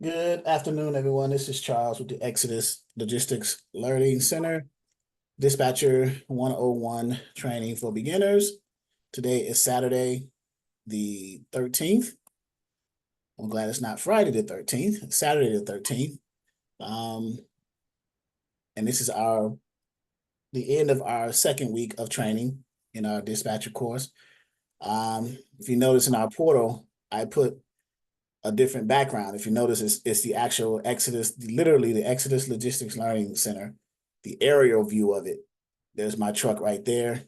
Good afternoon, everyone. This is Charles with the Exodus Logistics Learning Center, Dispatcher 101 training for beginners. Today is Saturday, the 13th. I'm glad it's not Friday the 13th, it's Saturday the 13th. And this is the end of our second week of training in our dispatcher course. If you notice in our portal, I put a different background. If you notice, it's the actual Exodus, literally the Exodus Logistics Learning Center, the aerial view of it. There's my truck right there.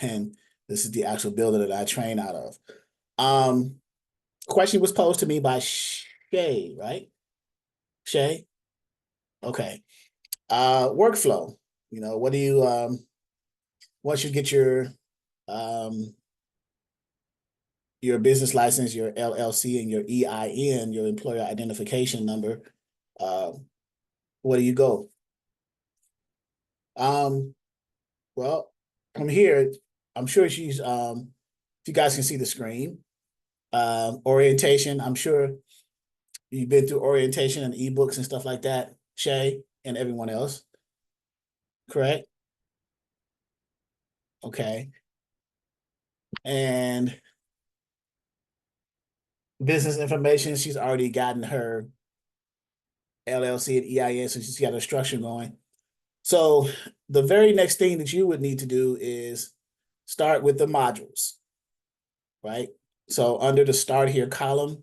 And this is the actual building that I train out of. Question was posed to me by Shay, right? Shay? Okay. Workflow. What do you once you get your business license, your LLC, and your EIN, your employer identification number, where do you go? Well, from here, I'm sure she's, if you guys can see the screen, orientation, I'm sure you've been through orientation and ebooks and stuff like that, Shay, and everyone else, correct? Okay. And business information, she's already gotten her LLC and EIN, so she's got her structure going. So the very next thing that you would need to do is start with the modules, right? So under the Start Here column,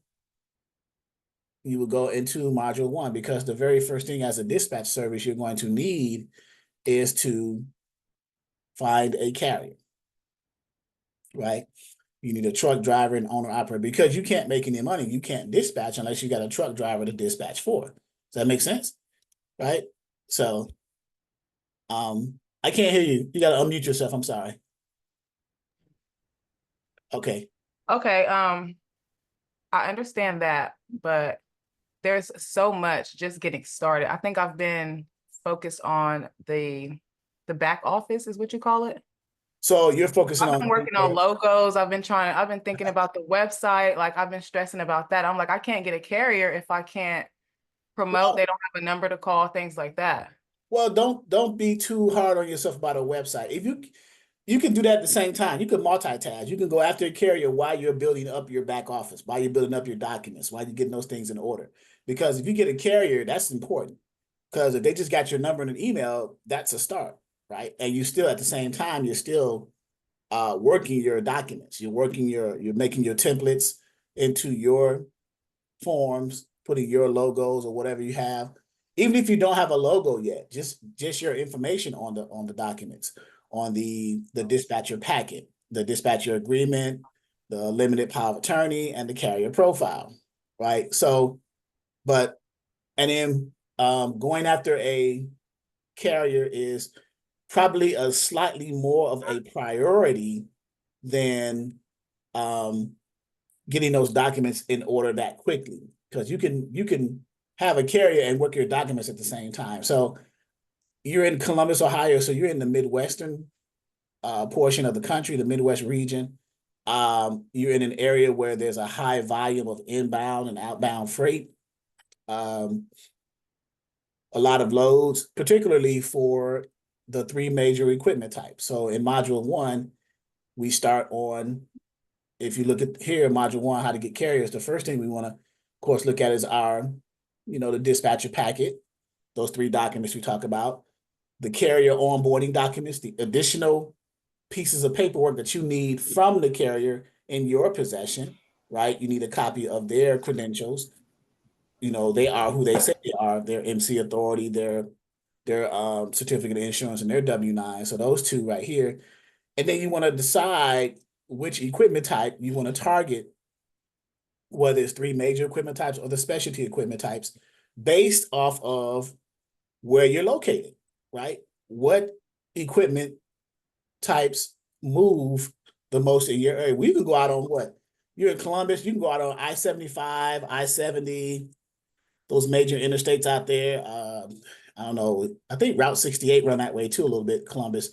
you will go into module 1, because the very first thing as a dispatch service you're going to need is to find a carrier, right? You need a truck driver and owner operator, because you can't make any money. You can't dispatch unless you got a truck driver to dispatch for. Does that make sense? Right? So I can't hear you. You got to unmute yourself. I'm sorry. Okay. Okay. I understand that, but there's so much just getting started. I think I've been focused on the back office, is what you call it. So you're focusing I've been on working on logos. I've been thinking about the website. Like, I've been stressing about that. I'm like, I can't get a carrier if I can't promote. They don't have a number to call, things like that. Well, don't be too hard on yourself about a website. If you can do that at the same time. You can multitask. You can go after a carrier while you're building up your back office, while you're building up your documents, while you're getting those things in order. Because if you get a carrier, that's important. Because if they just got your number in an email, that's a start, right? And you still, at the same time, you're still working your documents. You're making your templates into your forms, putting your logos or whatever you have. Even if you don't have a logo yet, just your information on the documents, on the dispatcher packet, the dispatcher agreement, the limited power of attorney, and the carrier profile, right? So, and then going after a carrier is probably a slightly more of a priority than getting those documents in order that quickly, because you can have a carrier and work your documents at the same time. So you're in Columbus, Ohio, so you're in the Midwestern portion of the country, the Midwest region. You're in an area where there's a high volume of inbound and outbound freight. A lot of loads, particularly for the 3 major equipment types. So in module 1, we start on, if you look at here, module 1, how to get carriers, the first thing we want to, of course, look at is our, the dispatcher packet, those 3 documents we talk about, the carrier onboarding documents, the additional pieces of paperwork that you need from the carrier in your possession, right? You need a copy of their credentials. They are who they say they are, their MC authority, their certificate of insurance, and their W-9. So those 2 right here. And then you want to decide which equipment type you want to target, whether it's 3 major equipment types or the specialty equipment types, based off of where you're located, right? What equipment types move the most in your area? We can go out on what? You're in Columbus, you can go out on I-75, I-70, those major interstates out there. I don't know. I think Route 68 run that way too a little bit, Columbus.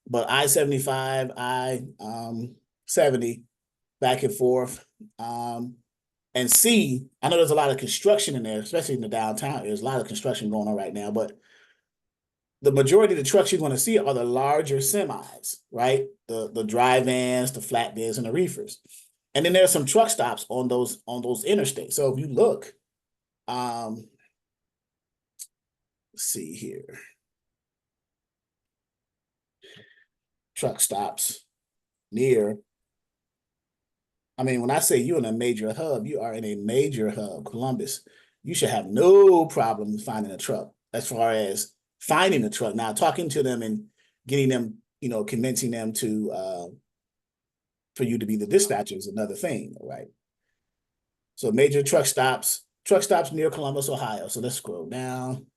But I-75, I-70, back and forth. And C, I know there's a lot of construction in there, especially in the downtown. There's a lot of construction going on right now, but the majority of the trucks you're going to see are the larger semis, right? The dry vans, the flatbeds, and the reefers. And then there's some truck stops on those interstates. So if you look, let's see here, truck stops near. I mean, when I say you're in a major hub, you are in a major hub, Columbus. You should have no problem finding a truck as far as finding a truck. Now, talking to them and getting them, convincing them to for you to be the dispatcher is another thing, right? So major truck stops near Columbus, Ohio. So let's scroll down.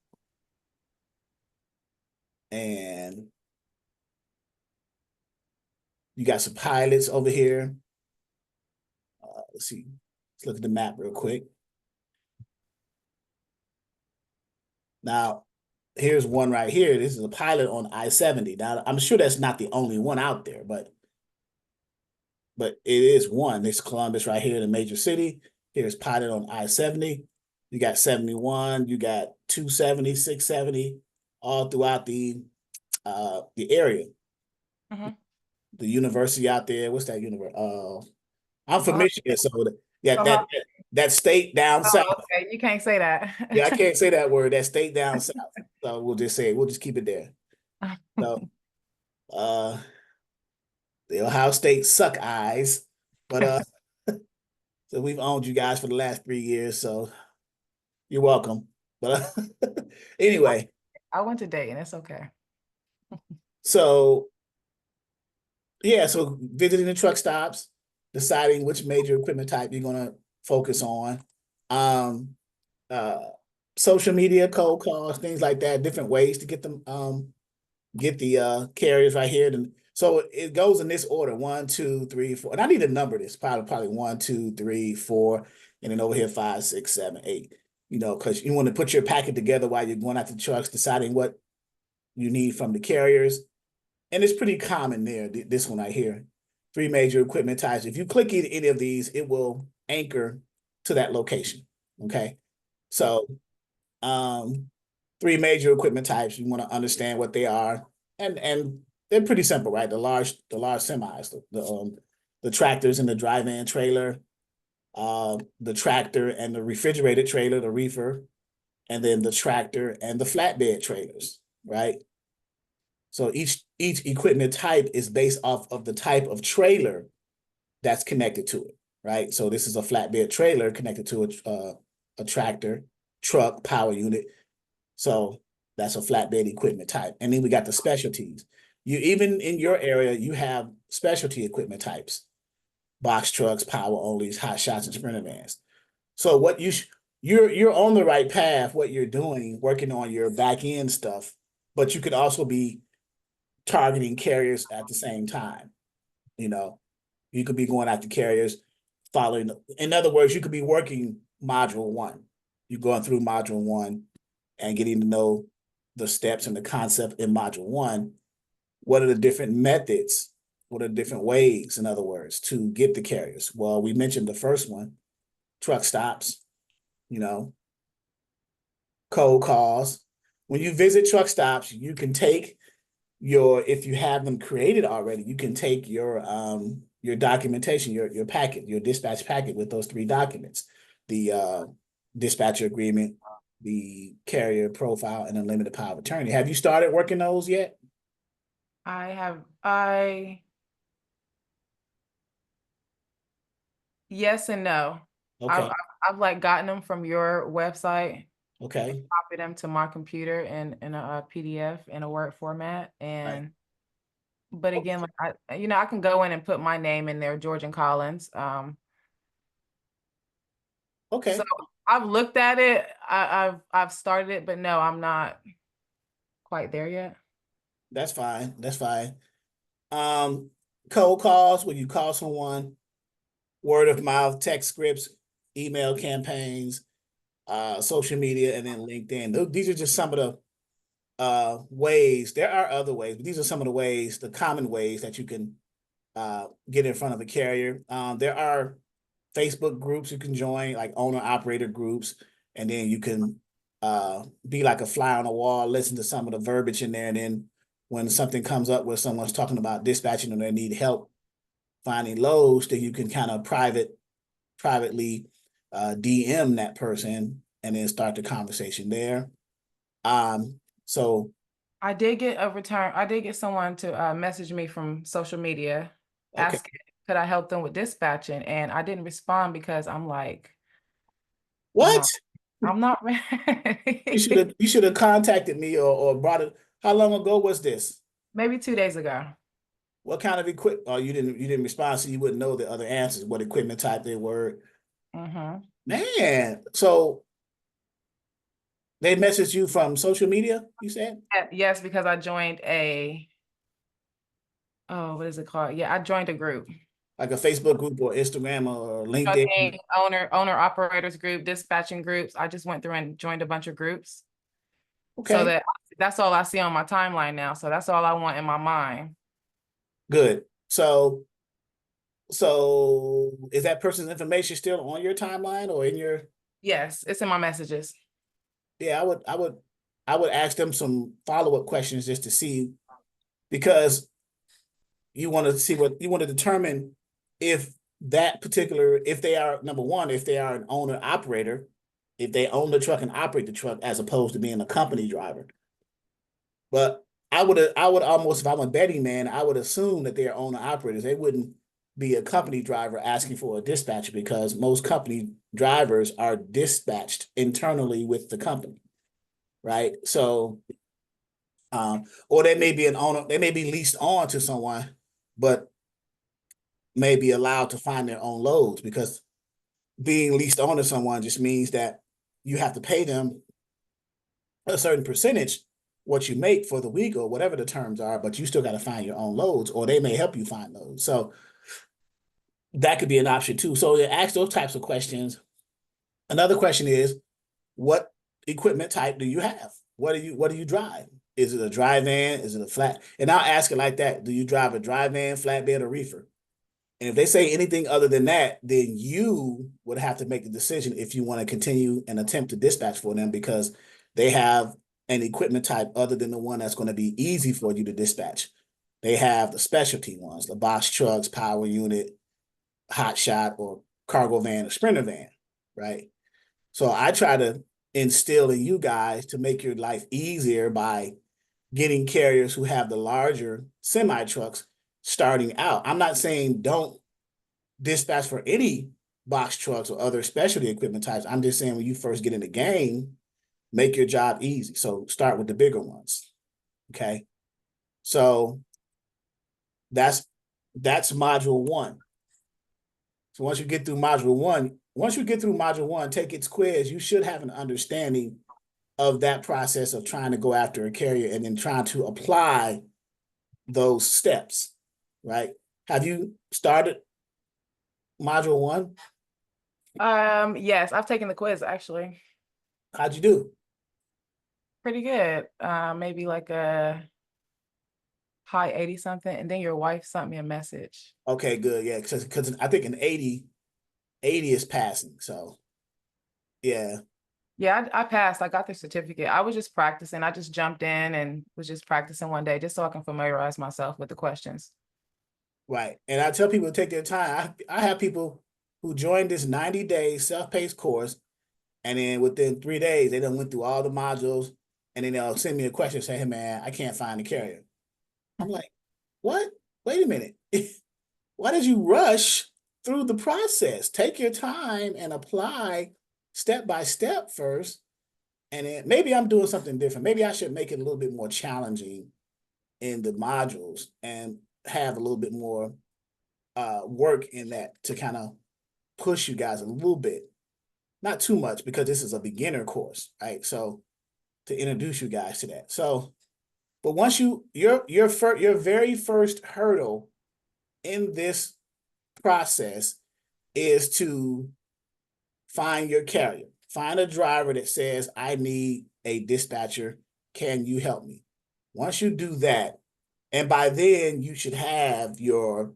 And you got some pilots over here. Let's see. Let's look at the map real quick. Now, here's one right here. This is a pilot on I-70. Now, I'm sure that's not the only one out there, but it is one. There's Columbus right here in a major city. Here's pilot on I-70. You got 71, you got 270, 670, all throughout the area. Mm-hmm. The university out there. What's that university? I'm from Michigan, so yeah, that state down south. Okay, you can't say that. Yeah, I can't say that word. That state down south. So we'll just keep it there. So the Ohio State suck eyes, but so we've owned you guys for the last 3 years, so you're welcome. But anyway, I went to Dayton. It's okay. so yeah, so visiting the truck stops, deciding which major equipment type you're gonna focus on, social media, cold calls, things like that, different ways to get them, get the carriers right here. And so it goes in this order: 1, 2, 3, 4. And I need to number this probably 1, 2, 3, 4, and then over here 5, 6, 7, 8. Because you want to put your packet together while you're going out to trucks, deciding what you need from the carriers. And it's pretty common there, this one right here. 3 major equipment types. If you click any of these, it will anchor to that location. Okay. So 3 major equipment types, you want to understand what they are. And they're pretty simple, right? The large semis, the tractors and the dry van trailer, the tractor and the refrigerated trailer, the reefer, and then the tractor and the flatbed trailers, right? So each equipment type is based off of the type of trailer that's connected to it, right? So this is a flatbed trailer connected to a tractor, truck, power unit. So that's a flatbed equipment type. And then we got the specialties. Even in your area, you have specialty equipment types: box trucks, power onlys, hot shots, and sprinter vans. So what you're on the right path, what you're doing, working on your back end stuff, but you could also be targeting carriers at the same time. You could be going after carriers following. In other words, you could be working module 1. You're going through module 1 and getting to know the steps and the concept in module 1. What are the different methods? What are the different ways, in other words, to get the carriers? Well, we mentioned the first one: truck stops, cold calls. When you visit truck stops, you can take if you have them created already, you can take your documentation, your packet, your dispatch packet with those 3 documents: the dispatcher agreement, the carrier profile, and unlimited power of attorney. Have you started working those yet? Yes and no. Okay. I've like gotten them from your website. Okay. Copy them to my computer in a PDF in a Word format. And but again, like I can go in and put my name in there, Georgian Collins. Okay. So I've looked at it. I've started it, but no, I'm not quite there yet. That's fine. That's fine. Cold calls, when you call someone, word of mouth, text scripts, email campaigns, social media, and then LinkedIn. These are just some of the ways. There are other ways, but these are some of the ways, the common ways that you can get in front of a carrier. There are Facebook groups you can join, like owner operator groups, and then you can be like a fly on the wall, listen to some of the verbiage in there, and then when something comes up where someone's talking about dispatching and they need help finding loads, then you can kind of privately DM that person and then start the conversation there. So I did get a return. I did get someone to message me from social media okay, asking could I help them with dispatching, and I didn't respond because I'm like, I'm what? not, I'm not ready. You should have contacted me or brought it. How long ago was this? Maybe 2 days ago. What kind of equipment? Oh, you didn't respond, so you wouldn't know the other answers, what equipment type they were. Mm-hmm. Man, so they messaged you from social media, you said? Yes, because I joined what is it called? Yeah, I joined a group. Like a Facebook group or Instagram or LinkedIn? Okay, owner operators group, dispatching groups. I just went through and joined a bunch of groups. So Okay, that's all I see on my timeline now. So that's all I want in my mind. good. So is that person's information still on your timeline or in your? Yes, it's in my messages. Yeah, I would ask them some follow-up questions just to see, because you want to see what you want to determine if if they are, number one, if they are an owner operator, if they own the truck and operate the truck as opposed to being a company driver. But I would almost, if I'm a betting man, I would assume that they're owner operators. They wouldn't be a company driver asking for a dispatcher, because most company drivers are dispatched internally with the company, right? So, or they may be an owner, they may be leased on to someone, but may be allowed to find their own loads, because being leased on to someone just means that you have to pay them a certain percentage what you make for the week or whatever the terms are, but you still got to find your own loads, or they may help you find loads. So that could be an option too. So you ask those types of questions. Another question is, what equipment type do you have? What do you drive? Is it a dry van? Is it a flat? And I'll ask it like that. Do you drive a dry van, flatbed, or reefer? And if they say anything other than that, then you would have to make the decision if you want to continue and attempt to dispatch for them, because they have an equipment type other than the one that's going to be easy for you to dispatch. They have the specialty ones, the box trucks, power unit, hot shot, or cargo van or sprinter van, right? So I try to instill in you guys to make your life easier by getting carriers who have the larger semi trucks starting out. I'm not saying don't dispatch for any box trucks or other specialty equipment types. I'm just saying when you first get in the game, make your job easy. So start with the bigger ones. Okay. So that's module one. So once you get through module one, take its quiz, you should have an understanding of that process of trying to go after a carrier and then trying to apply those steps, right? Have you started module one? Yes, I've taken the quiz actually. How'd you do? Pretty good. Maybe like a high 80 something. And then your wife sent me a message. Okay, good. Yeah, because I think an 80 is passing. So yeah, Yeah, I passed. I got the certificate. I was just practicing. I just jumped in and was just practicing one day just so I can familiarize myself with the questions. right. And I tell people to take their time. I have people who joined this 90-day self-paced course, and then within 3 days, they done went through all the modules, and then they'll send me a question, say, "Hey man, I can't find the carrier." I'm like, "What? Wait a minute. Why did you rush through the process? Take your time and apply step by step first. And then maybe I'm doing something different. Maybe I should make it a little bit more challenging in the modules and have a little bit more work in that to kind of push you guys a little bit. Not too much, because this is a beginner course, right? So to introduce you guys to that. So, but once your very first hurdle in this process is to find your carrier. Find a driver that says, I need a dispatcher. Can you help me? Once you do that, and by then you should have your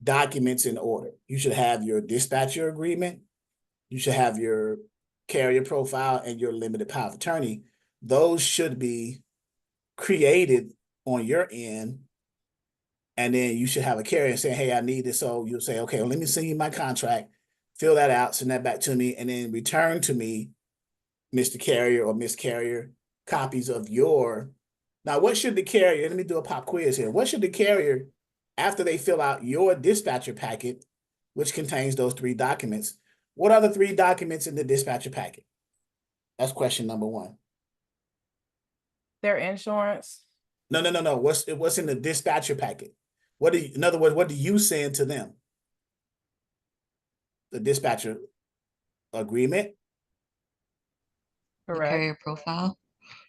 documents in order. You should have your dispatcher agreement. You should have your carrier profile and your limited power of attorney. Those should be created on your end. And then you should have a carrier saying, hey, I need this. So you'll say, okay, well, let me send you my contract, fill that out, send that back to me, and then return to me, Mr. Carrier or Miss Carrier, copies of your. Now, what should the carrier, let me do a pop quiz here. What should the carrier, after they fill out your dispatcher packet, which contains those 3 documents, what are the 3 documents in the dispatcher packet? That's question number 1. Their insurance. No. What's in the dispatcher packet? In other words, what do you send to them? The dispatcher agreement, The Correct. carrier profile,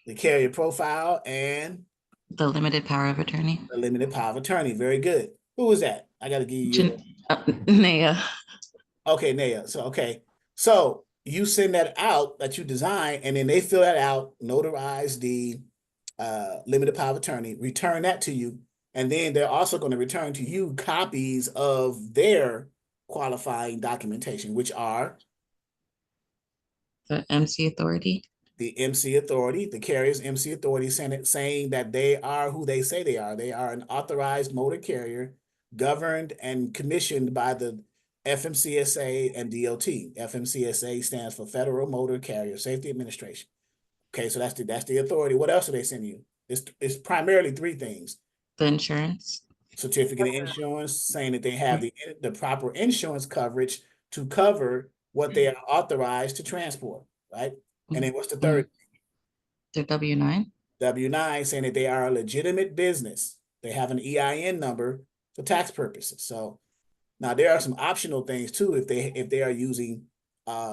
the carrier profile, and the limited power of attorney. the limited power of attorney. Very good. Who was that? I got to give you. Naya. Okay, Naya. So you send that out that you design, and then they fill that out, notarize the limited power of attorney, return that to you, and then they're also going to return to you copies of their qualifying documentation, which are The MC authority. the MC authority, the carrier's MC authority, saying that they are who they say they are. They are an authorized motor carrier governed and commissioned by the FMCSA and DOT. FMCSA stands for Federal Motor Carrier Safety Administration. Okay, so that's the authority. What else do they send you? It's primarily 3 things. The insurance. Certificate of insurance saying that they have the proper insurance coverage to cover what they are authorized to transport, right? And then what's the third? The W-9. W-9 saying that they are a legitimate business. They have an EIN number for tax purposes. So now there are some optional things too if they are using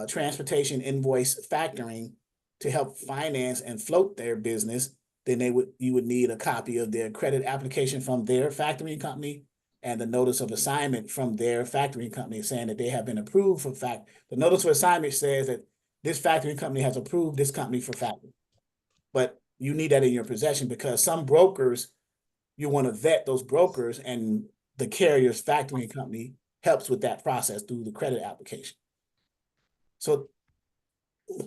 transportation invoice factoring to help finance and float their business, then you would need a copy of their credit application from their factoring company and the notice of assignment from their factoring company saying that they have been approved for the notice of assignment says that this factoring company has approved this company for factoring. But you need that in your possession because some brokers, you want to vet those brokers, and the carrier's factoring company helps with that process through the credit application. So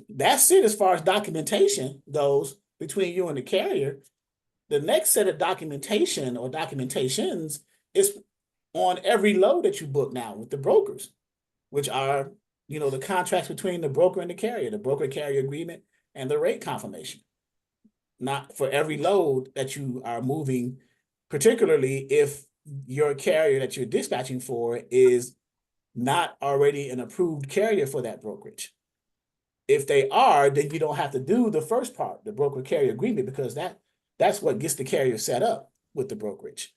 that's it as far as documentation goes between you and the carrier. The next set of documentation or documentations is on every load that you book now with the brokers, which are, the contracts between the broker and the carrier, the broker-carrier agreement and the rate confirmation. Not for every load that you are moving, particularly if your carrier that you're dispatching for is not already an approved carrier for that brokerage. If they are, then you don't have to do the first part, the broker-carrier agreement, because that's what gets the carrier set up with the brokerage.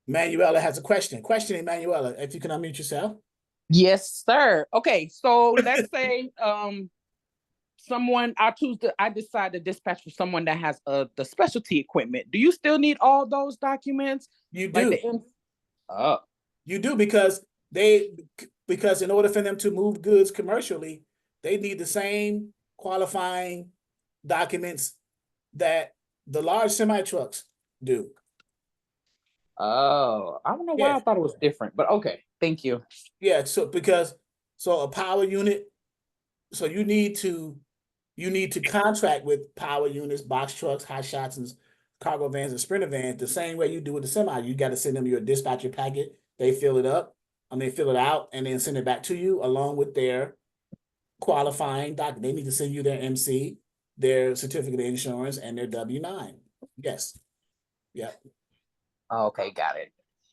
Manuela has a question. Question, Emanuela, if you can unmute yourself. Yes, sir. Okay, so let's say I decide to dispatch for someone that has the specialty equipment. Do you still need all those documents? You do. Oh. You do because in order for them to move goods commercially, they need the same qualifying documents that the large semi-trucks do. Oh, I don't know why I thought it was different, but okay, thank you. Yeah, so a power unit, so you need to contract with power units, box trucks, hot shots, and cargo vans and sprinter vans the same way you do with the semi. You got to send them your dispatcher packet. They fill it up, they fill it out, and then send it back to you along with their qualifying document. They need to send you their MC, their certificate of insurance, and their W-9. Yes. Yep. Okay, got it.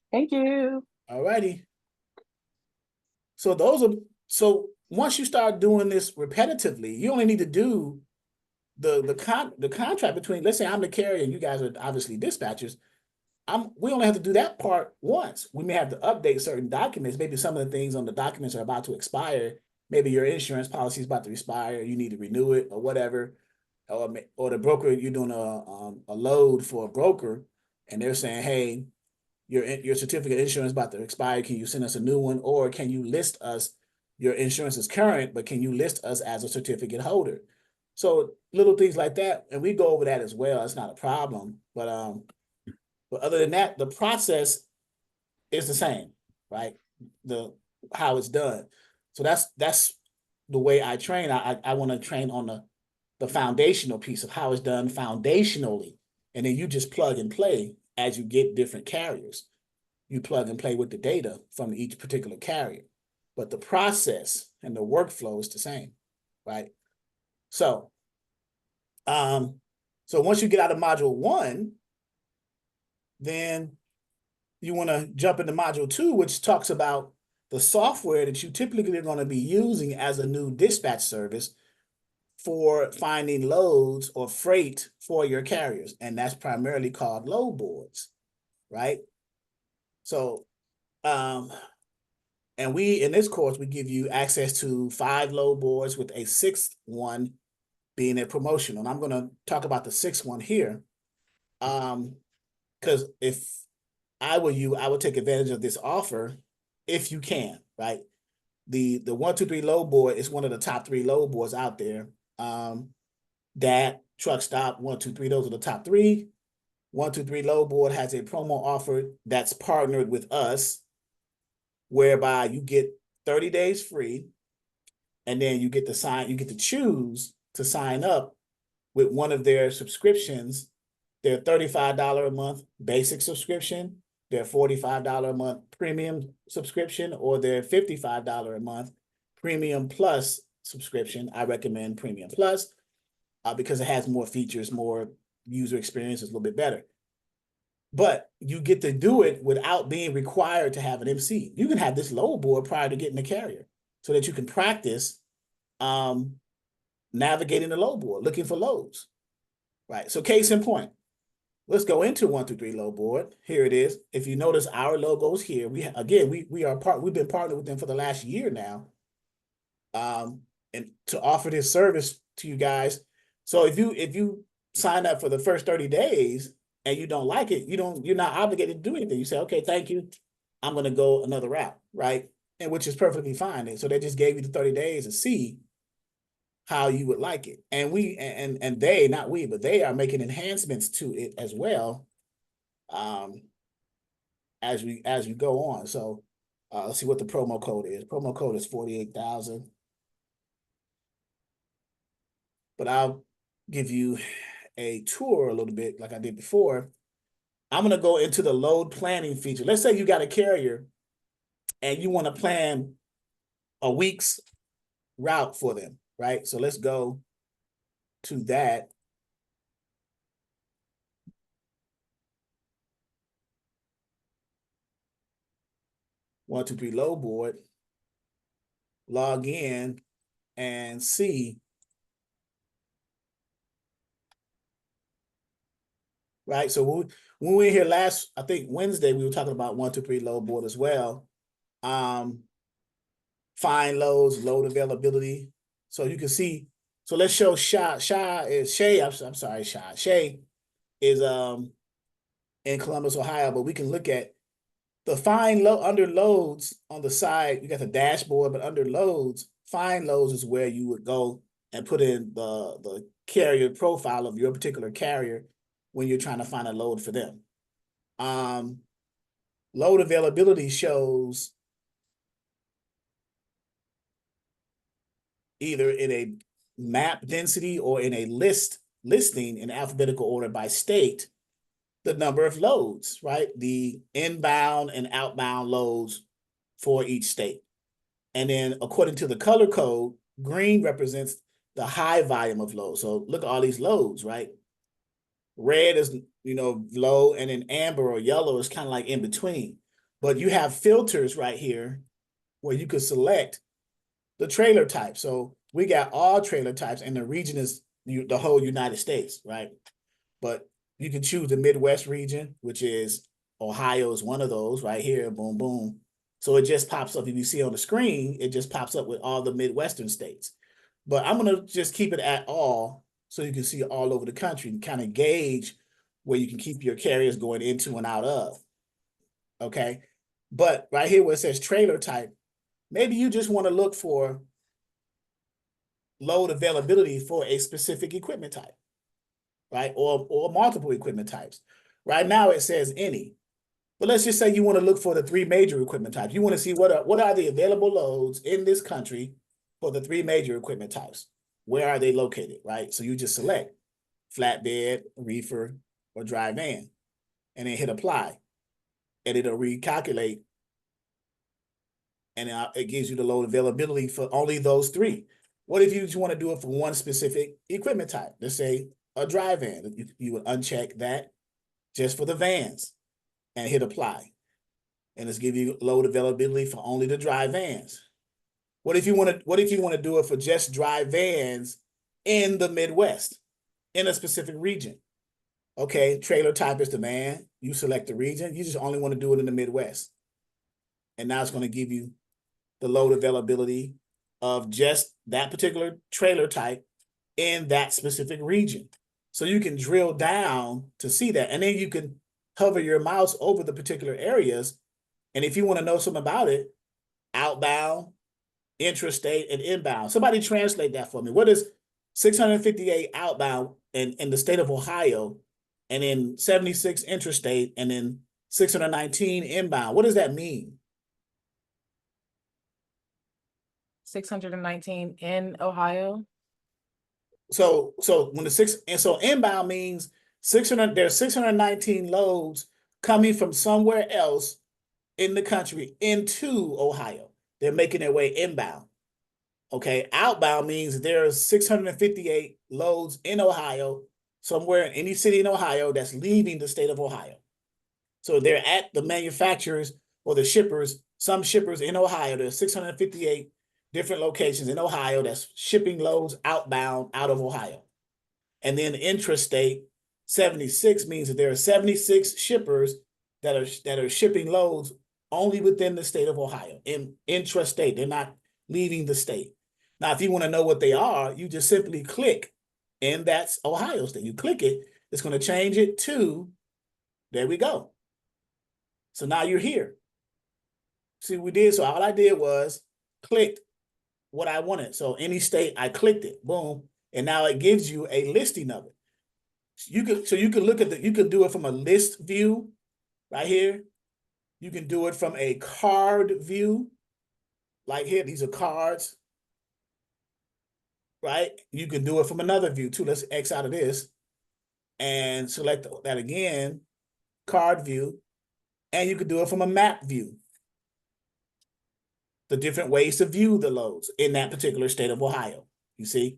Thank you. All righty. So once you start doing this repetitively, you only need to do the contract between, let's say I'm the carrier and you guys are obviously dispatchers. We only have to do that part once. We may have to update certain documents. Maybe some of the things on the documents are about to expire. Maybe your insurance policy is about to expire. You need to renew it or whatever. Or the broker, you're doing a load for a broker and they're saying, hey, your certificate of insurance is about to expire. Can you send us a new one? Or can you list us? Your insurance is current, but can you list us as a certificate holder? So little things like that. And we go over that as well. It's not a problem. But other than that, the process is the same, right? The how it's done. So that's the way I train. I want to train on the foundational piece of how it's done foundationally. And then you just plug and play as you get different carriers. You plug and play with the data from each particular carrier. But the process and the workflow is the same, right? So, so once you get out of module 1, then you want to jump into module 2, which talks about the software that you typically are going to be using as a new dispatch service for finding loads or freight for your carriers. And that's primarily called load boards, right? So, and in this course, we give you access to 5 load boards with a 6th one being a promotional. And I'm going to talk about the 6th one here. Because if I were you, I would take advantage of this offer if you can, right? The 123 load board is one of the top 3 load boards out there. That Truck Stop 123, those are the top 3. 123 load board has a promo offer that's partnered with us, whereby you get 30 days free, and then you get to choose to sign up with one of their subscriptions, their $35 a month basic subscription, their $45 a month premium subscription, or their $55 a month premium plus subscription. I recommend Premium Plus because it has more features, more user experience, is a little bit better. But you get to do it without being required to have an MC. You can have this load board prior to getting the carrier so that you can practice navigating the load board, looking for loads, right? So case in point, let's go into 123 load board. Here it is. If you notice our logos here, we've been partnered with them for the last year now. And to offer this service to you guys. So if you sign up for the first 30 days and you don't like it, you're not obligated to do anything. You say, okay, thank you. I'm going to go another route, right? And which is perfectly fine. And so they just gave you the 30 days to see how you would like it. And they are making enhancements to it as well, as we go on. So let's see what the promo code is. Promo code is 48,000. But I'll give you a tour a little bit like I did before. I'm going to go into the load planning feature. Let's say you got a carrier and you want to plan a week's route for them, right? So let's go to that. One, two, three load board, log in and see. Right. So when we were here last, I think Wednesday, we were talking about 123 load board as well. Find loads, load availability. So you can see. So let's show Shay is in Columbus, Ohio, but we can look at the find load under loads on the side. You got the dashboard, but under loads, find loads is where you would go and put in the carrier profile of your particular carrier when you're trying to find a load for them. Load availability shows either in a map density or in a listing in alphabetical order by state, the number of loads, right? The inbound and outbound loads for each state. And then according to the color code, green represents the high volume of loads. So look at all these loads, right? Red is, low, and then amber or yellow is kind of like in between. But you have filters right here where you could select the trailer type. So we got all trailer types, and the region is the whole United States, right? But you can choose the Midwest region, which is Ohio is one of those right here, boom, boom. So it just pops up. If you see on the screen, it just pops up with all the Midwestern states. But I'm going to just keep it at all so you can see all over the country and kind of gauge where you can keep your carriers going into and out of. Okay. But right here where it says trailer type, maybe you just want to look for load availability for a specific equipment type, right? Or multiple equipment types. Right now it says any. But let's just say you want to look for the three major equipment types. You want to see what are the available loads in this country for the three major equipment types. Where are they located, right? So you just select flatbed, reefer, or dry van, and then hit apply. And it'll recalculate, and it gives you the load availability for only those three. What if you just want to do it for one specific equipment type? Let's say a dry van. You would uncheck that just for the vans and hit apply. And it's give you load availability for only the dry vans. What if you want to do it for just dry vans in the Midwest, in a specific region? Okay, trailer type is the van. You select the region. You just only want to do it in the Midwest. And now it's going to give you the load availability of just that particular trailer type in that specific region. So you can drill down to see that. And then you can hover your mouse over the particular areas. And if you want to know something about it, outbound, intrastate, and inbound. Somebody translate that for me. What is 658 outbound in the state of Ohio, and then 76 intrastate, and then 619 inbound? What does that mean? 619 in Ohio. So when so inbound means 600, there's 619 loads coming from somewhere else in the country into Ohio. They're making their way inbound. Okay, outbound means there's 658 loads in Ohio, somewhere in any city in Ohio that's leaving the state of Ohio. So they're at the manufacturers or the shippers, some shippers in Ohio. There's 658 different locations in Ohio that's shipping loads outbound out of Ohio. And then intrastate, 76 means that there are 76 shippers that are shipping loads only within the state of Ohio. In intrastate, they're not leaving the state. Now, if you want to know what they are, you just simply click, and that's Ohio state. You click it, it's going to change it to, there we go. So now you're here. See what we did? So all I did was clicked what I wanted. So any state, I clicked it, boom, and now it gives you a listing of it. You can look at you can do it from a list view right here. You can do it from a card view, like here, these are cards, right? You can do it from another view too. Let's X out of this and select that again, card view, and you can do it from a map view. The different ways to view the loads in that particular state of Ohio, you see?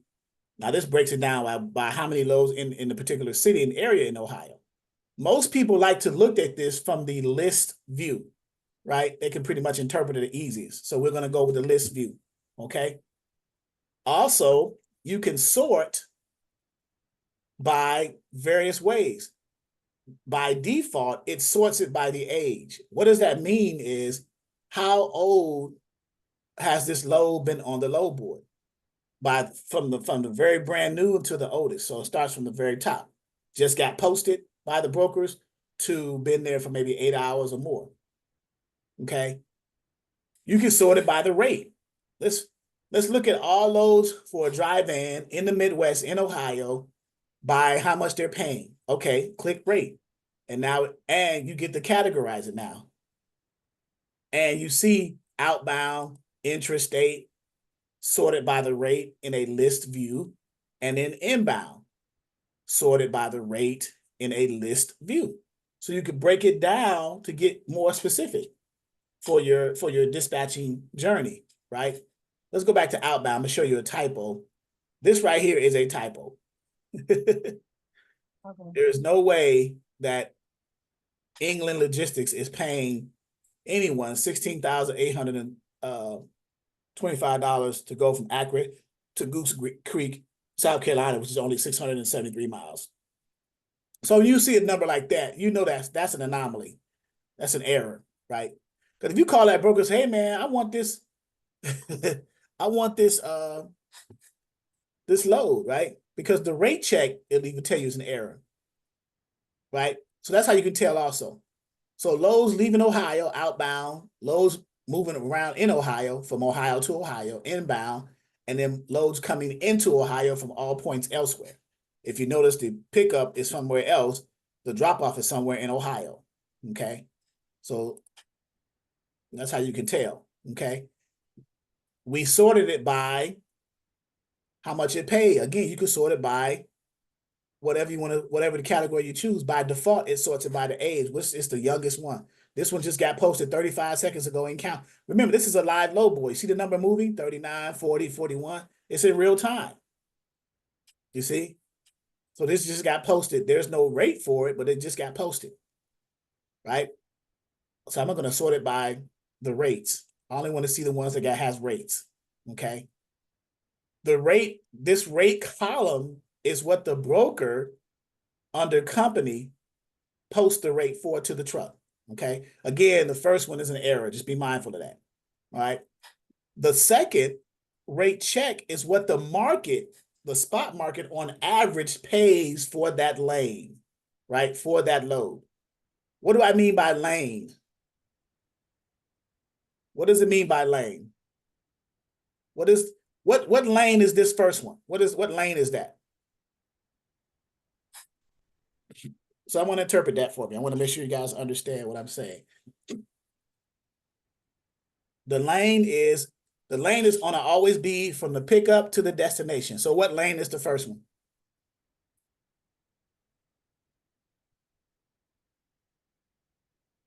Now this breaks it down by how many loads in the particular city and area in Ohio. Most people like to look at this from the list view, right? They can pretty much interpret it the easiest. So we're going to go with the list view, okay? Also, you can sort by various ways. By default, it sorts it by the age. What does that mean is how old has this load been on the load board? From the very brand new to the oldest. So it starts from the very top. Just got posted by the brokers to been there for maybe 8 hours or more. Okay. You can sort it by the rate. Let's look at all loads for a dry van in the Midwest in Ohio by how much they're paying. Okay, click rate. And you get to categorize it now. And you see outbound, intrastate, sorted by the rate in a list view, and then inbound, sorted by the rate in a list view. So you can break it down to get more specific for your dispatching journey, right? Let's go back to outbound. I'm gonna show you a typo. This right here is a typo. Okay. There's no way that England Logistics is paying anyone $16,825 to go from Akron to Goose Creek, South Carolina, which is only 673 miles. So you see a number like that, you know that's an anomaly. That's an error, right? Because if you call that broker and say, hey man, I want this, I want this this load, right? Because the rate check, it'll even tell you it's an error, right? So that's how you can tell also. So loads leaving Ohio, outbound, loads moving around in Ohio, from Ohio to Ohio, inbound, and then loads coming into Ohio from all points elsewhere. If you notice, the pickup is somewhere else, the drop-off is somewhere in Ohio, okay? So that's how you can tell, okay? We sorted it by how much it paid. Again, you can sort it by whatever you want to, whatever the category you choose. By default, it sorts it by the age, which is the youngest one. This one just got posted 35 seconds ago and count. Remember, this is a live load boy. See the number moving? 39, 40, 41. It's in real time. You see? So this just got posted. There's no rate for it, but it just got posted, right? So I'm going to sort it by the rates. I only want to see the ones that has rates, okay? The rate, this rate column is what the broker under company posts the rate for to the truck, okay? Again, the first one is an error. Just be mindful of that, all right? The second rate check is what the market, the spot market on average pays for that lane, right? For that load. What do I mean by lane? What does it mean by lane? What lane is this first one? What lane is that? So I want to interpret that for me. I want to make sure you guys understand what I'm saying. The lane is going to always be from the pickup to the destination. So what lane is the first one?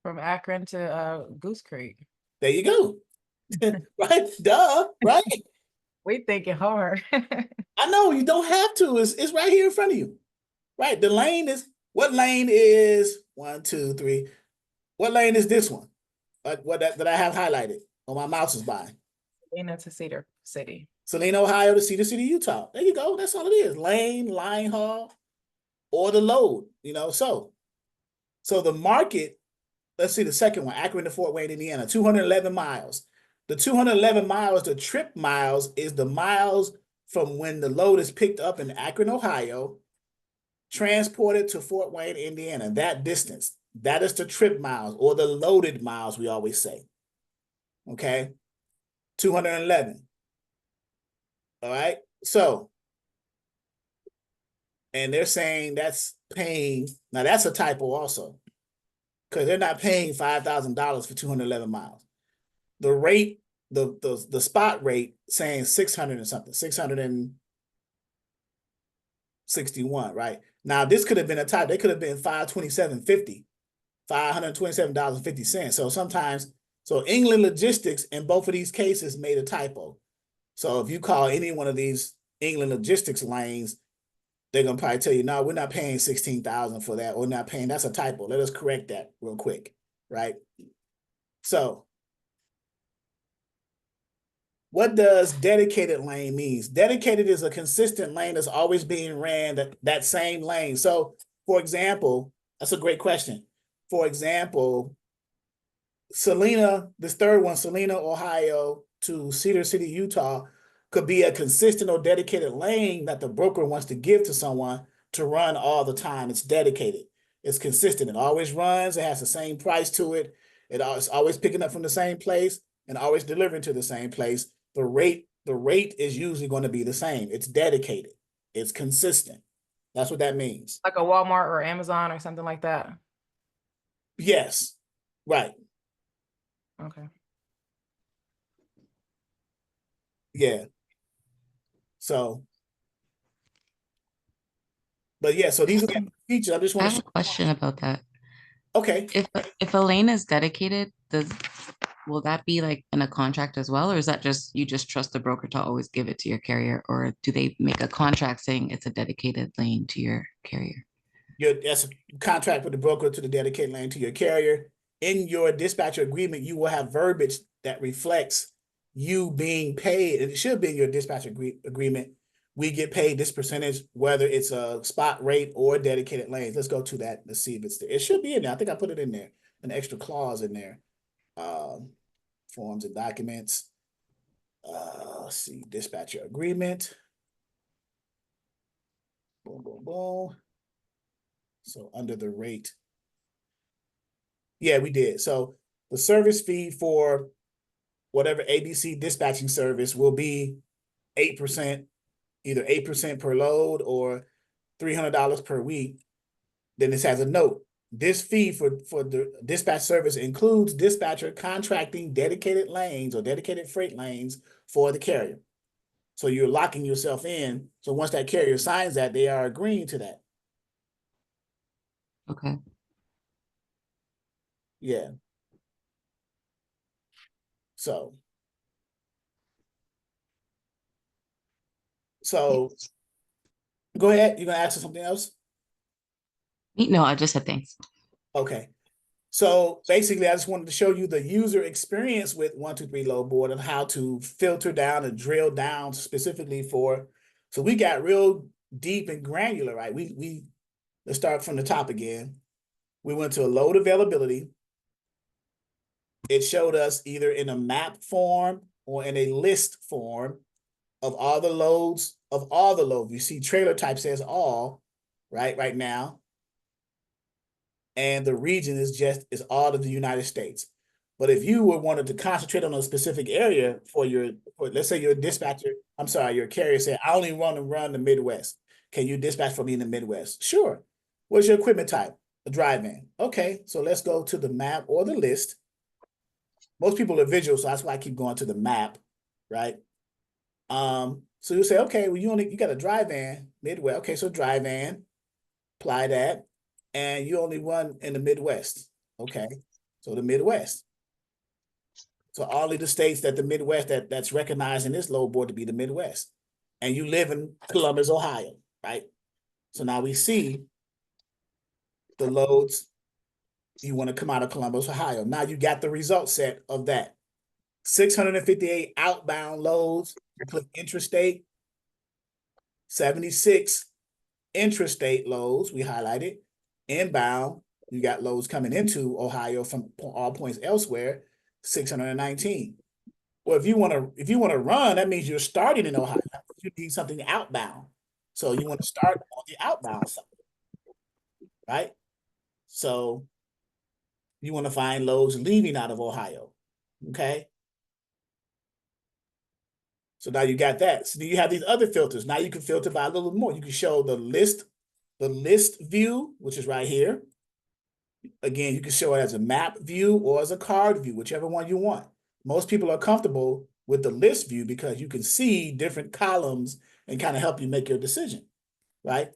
From Akron to Goose Creek. There you go. Right? Duh, right? We thinking hard. I know you don't have to. It's right here in front of you. Right? The lane is, what lane is 1, 2, 3? What lane is this one? What that I have highlighted on my mouse is by? Salina to Cedar City. Salina, Ohio to Cedar City, Utah. There you go. That's all it is. Lane, line haul, or the load, so the market, let's see the second one, Akron to Fort Wayne, Indiana, 211 miles. The 211 miles, the trip miles, is the miles from when the load is picked up in Akron, Ohio, transported to Fort Wayne, Indiana. That distance, that is the trip miles, or the loaded miles, we always say. Okay? 211. All right? So, and they're saying that's paying, now that's a typo also, because they're not paying $5,000 for 211 miles. The rate, the spot rate saying 600 and something, 661, right? Now this could have been a type. They could have been $527.50, $527.50. So sometimes, so England Logistics in both of these cases made a typo. So if you call any one of these England Logistics lanes, they're gonna probably tell you, no, we're not paying $16,000 for that. We're not paying. That's a typo. Let us correct that real quick, right? So, what does dedicated lane means? Dedicated is a consistent lane that's always being ran that same lane. So, for example, that's a great question. For example, Salina, this third one, Salina, Ohio to Cedar City, Utah, could be a consistent or dedicated lane that the broker wants to give to someone to run all the time. It's dedicated. It's consistent. It always runs. It has the same price to it. It's always picking up from the same place and always delivering to the same place. The rate is usually going to be the same. It's dedicated. It's consistent. That's what that means. Like a Walmart or Amazon or something like that. Yes. Right. Okay. Yeah. So, but yeah, so these are the features. I just I want have to a question about that. Okay. If a lane is dedicated, will that be like in a contract as well, or is that just you just trust the broker to always give it to your carrier, or do they make a contract saying it's a dedicated lane to your carrier? That's a contract with the broker to the dedicated lane to your carrier. In your dispatcher agreement, you will have verbiage that reflects you being paid, and it should be in your dispatcher agreement. We get paid this percentage, whether it's a spot rate or dedicated lanes. Let's go to that. Let's see if it's there. It should be in there. I think I put it in there, an extra clause in there. Forms and documents. Let's see, dispatcher agreement. Boom, boom, boom. So under the rate. Yeah, we did. So the service fee for whatever ABC dispatching service will be 8%, either 8% per load or $300 per week. Then this has a note. this fee for the dispatch service includes dispatcher contracting dedicated lanes or dedicated freight lanes for the carrier. So you're locking yourself in. So once that carrier signs that, they are agreeing to that. Okay. Yeah. So go ahead. You're gonna ask us something else? No, I just said thanks. Okay. So basically, I just wanted to show you the user experience with 123 Load Board and how to filter down and drill down specifically for. So we got real deep and granular, right? Let's start from the top again. We went to a load availability. It showed us either in a map form or in a list form of all the loads, You see trailer type says all, right now. And the region is all of the United States. But if you wanted to concentrate on a specific area for let's say your dispatcher, your carrier said, I only want to run the Midwest. Can you dispatch for me in the Midwest? Sure. What's your equipment type? A dry van. Okay, so let's go to the map or the list. Most people are visual, so that's why I keep going to the map, right? So you say, okay, well, you got a dry van, Midwest. Okay, so dry van, apply that, and you only run in the Midwest. Okay, so the Midwest. So only the states that the Midwest that's recognized in this load board to be the Midwest. And you live in Columbus, Ohio, right? So now we see the loads you want to come out of Columbus, Ohio. Now you got the result set of that. 658 outbound loads, you click intrastate, 76 intrastate loads, we highlighted. Inbound, you got loads coming into Ohio from all points elsewhere, 619. Well, if you want to run, that means you're starting in Ohio. You need something outbound. So you want to start on the outbound side, right? So you want to find loads leaving out of Ohio. Okay. So now you got that. So you have these other filters. Now you can filter by a little more. You can show the list view, which is right here. Again, you can show it as a map view or as a card view, whichever one you want. Most people are comfortable with the list view because you can see different columns and kind of help you make your decision, right?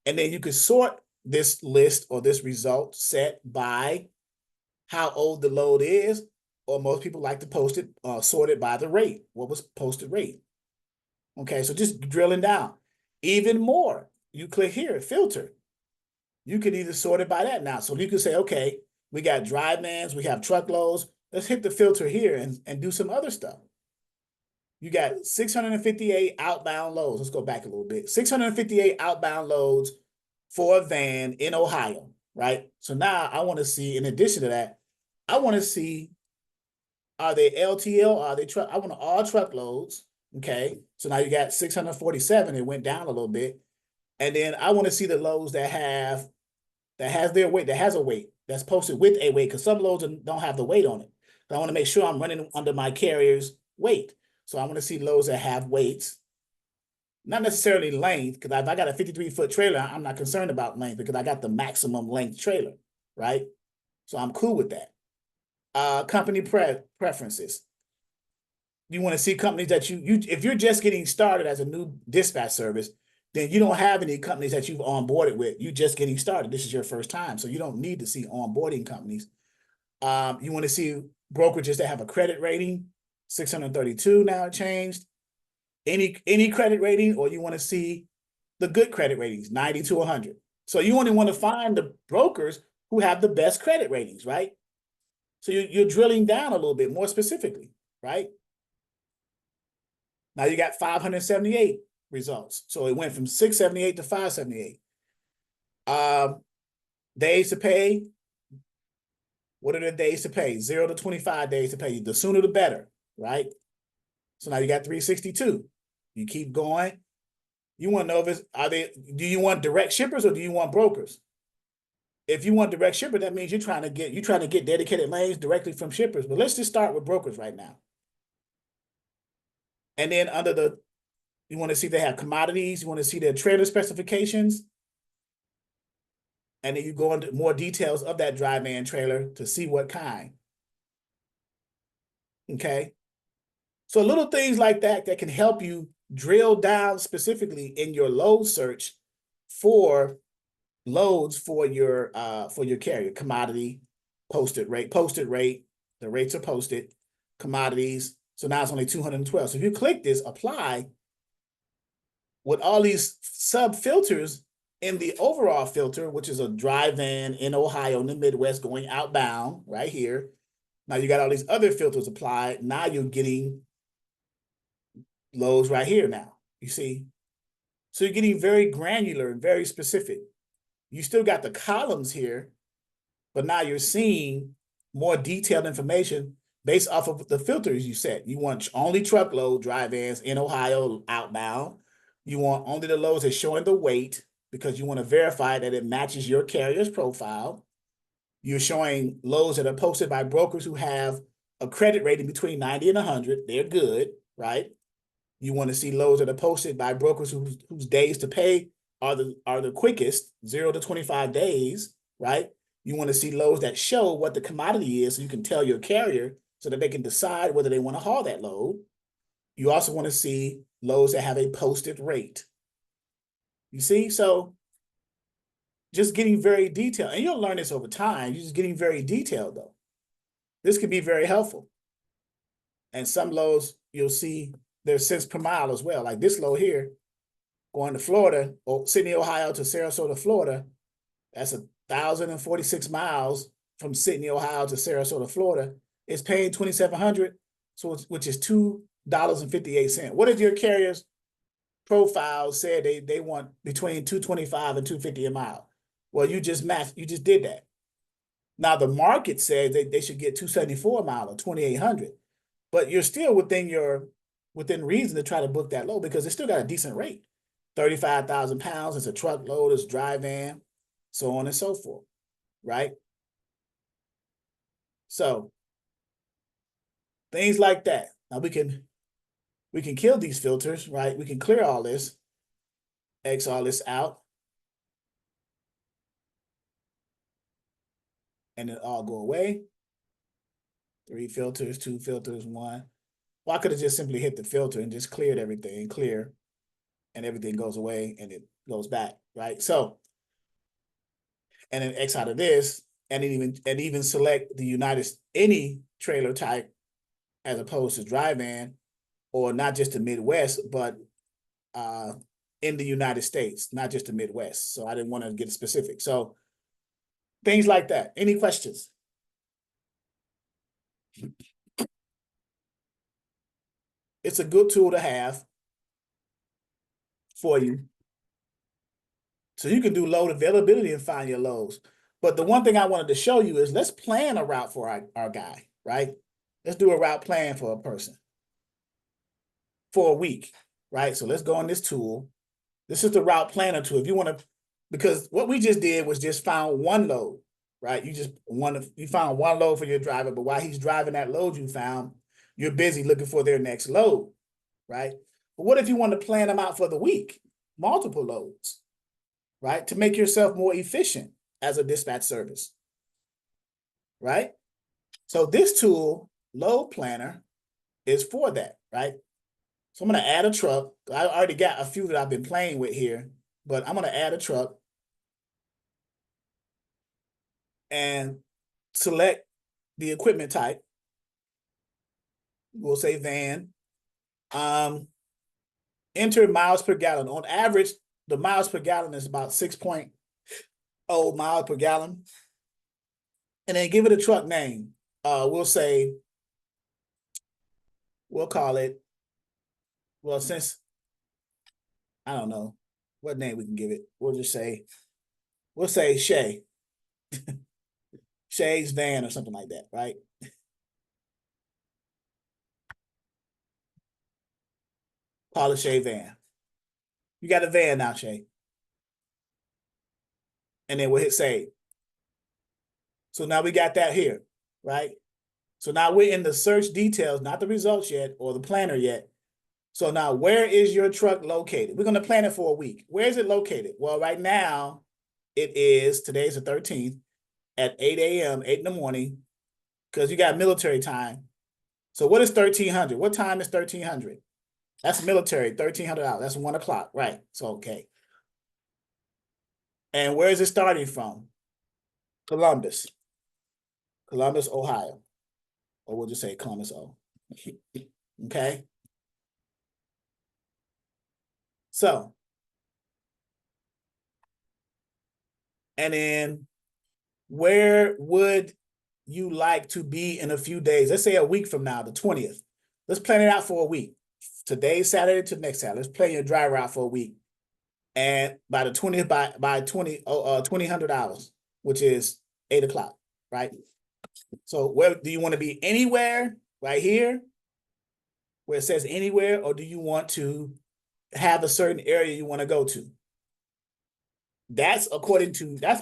And then you can sort this list or this result set by how old the load is, or most people like to post it, sort it by the rate, what was posted rate. Okay, so just drilling down. Even more, you click here, filter. You can either sort it by that now. So you can say, okay, we got dry vans, we have truckloads. Let's hit the filter here and do some other stuff. You got 658 outbound loads. Let's go back a little bit. 658 outbound loads for a van in Ohio, right? So now I want to see, in addition to that, I want to see, are they LTL? Are they truck? I want all truckloads. Okay. So now you got 647. It went down a little bit. And then I want to see the loads that has their weight, that has a weight, that's posted with a weight, because some loads don't have the weight on it. So I want to make sure I'm running under my carrier's weight. So I want to see loads that have weights, not necessarily length, because if I got a 53-foot trailer, I'm not concerned about length because I got the maximum length trailer, right? So I'm cool with that. Company preferences. You want to see companies that if you're just getting started as a new dispatch service, then you don't have any companies that you've onboarded with. You're just getting started. This is your first time. So you don't need to see onboarding companies. You want to see brokerages that have a credit rating, 632 now it changed. Any credit rating, or you want to see the good credit ratings, 90 to 100. So you only want to find the brokers who have the best credit ratings, right? So you're drilling down a little bit more specifically, right? Now you got 578 results. So it went from 678 to 578. Days to pay. What are the days to pay? 0 to 25 days to pay. The sooner the better, right? So now you got 362. You keep going. You want to know do you want direct shippers or do you want brokers? If you want direct shipper, that means you're trying to get dedicated lanes directly from shippers. But let's just start with brokers right now. And then you want to see they have commodities. You want to see their trailer specifications. And then you go into more details of that dry van trailer to see what kind. Okay. So little things like that that can help you drill down specifically in your load search for loads for your carrier. Commodity, posted rate, the rates are posted, commodities. So now it's only 212. So if you click this, apply, with all these sub filters in the overall filter, which is a dry van in Ohio in the Midwest going outbound right here. Now you got all these other filters applied. Now you're getting loads right here now, you see? So you're getting very granular and very specific. You still got the columns here, but now you're seeing more detailed information based off of the filters you set. You want only truckload dry vans in Ohio outbound. You want only the loads that's showing the weight because you want to verify that it matches your carrier's profile. You're showing loads that are posted by brokers who have a credit rating between 90 and 100. They're good, right? You want to see loads that are posted by brokers whose days to pay are the quickest, 0 to 25 days, right? You want to see loads that show what the commodity is so you can tell your carrier so that they can decide whether they want to haul that load. You also want to see loads that have a posted rate. You see? So just getting very detailed. And you'll learn this over time. You're just getting very detailed, though. This can be very helpful. And some loads, you'll see there's cents per mile as well. Like this load here, going to Florida, or Sydney, Ohio to Sarasota, Florida, that's 1,046 miles from Sydney, Ohio to Sarasota, Florida. It's paying $2,700, so which is $2.58. What if your carrier's profile said they want between $2.25 and $2.50 a mile? Well, you just did that. Now the market says they should get $2.74 a mile or $2,800, but you're still within reason to try to book that load because it's still got a decent rate. 35,000 pounds, it's a truckload, it's a dry van, so on and so forth, right? So things like that. Now we can kill these filters, right? We can clear all this, X all this out, and it all go away. 3 filters, 2 filters, 1. Well, I could have just simply hit the filter and just cleared everything, clear, and everything goes away and it goes back, right? So, and then X out of this, and even select any trailer type as opposed to dry van, or not just the Midwest, but in the United States, not just the Midwest. So I didn't want to get specific. So things like that. Any questions? It's a good tool to have for you. So you can do load availability and find your loads. But the one thing I wanted to show you is let's plan a route for our guy, right? Let's do a route plan for a person for a week, right? So let's go on this tool. This is the route planner tool. If you want to, because what we just did was just found one load, right? You found one load for your driver, but while he's driving that load you found, you're busy looking for their next load, right? But what if you want to plan them out for the week? Multiple loads, right? To make yourself more efficient as a dispatch service, right? So this tool, Load Planner, is for that, right? So I'm going to add a truck. I already got a few that I've been playing with here, but I'm going to add a truck and select the equipment type. We'll say van. Enter miles per gallon. On average, the miles per gallon is about 6.0 miles per gallon. And then give it a truck name. We'll call it, well, since, I don't know what name we can give it. We'll say Shay. Shay's van or something like that, right? Call it Shay van. You got a van now, Shay. And then we'll hit save. So now we got that here, right? So now we're in the search details, not the results yet or the planner yet. So now where is your truck located? We're going to plan it for a week. Where is it located? Well, right now it is, today's the 13th, at 8 a.m., 8 in the morning, because you got military time. So what is 1300? What time is 1300? That's military, 1300 hours. That's 1 o'clock, right? So, okay. And where is it starting from? Columbus, Ohio. Or we'll just say Columbus, O. Okay. So, and then where would you like to be in a few days? Let's say a week from now, the 20th. Let's plan it out for a week. Today's Saturday to next Saturday. Let's plan your drive route for a week. And by the 20th, by 2000 hours, which is 8 o'clock, right? So where do you want to be? Anywhere right here where it says anywhere, or do you want to have a certain area you want to go to? That's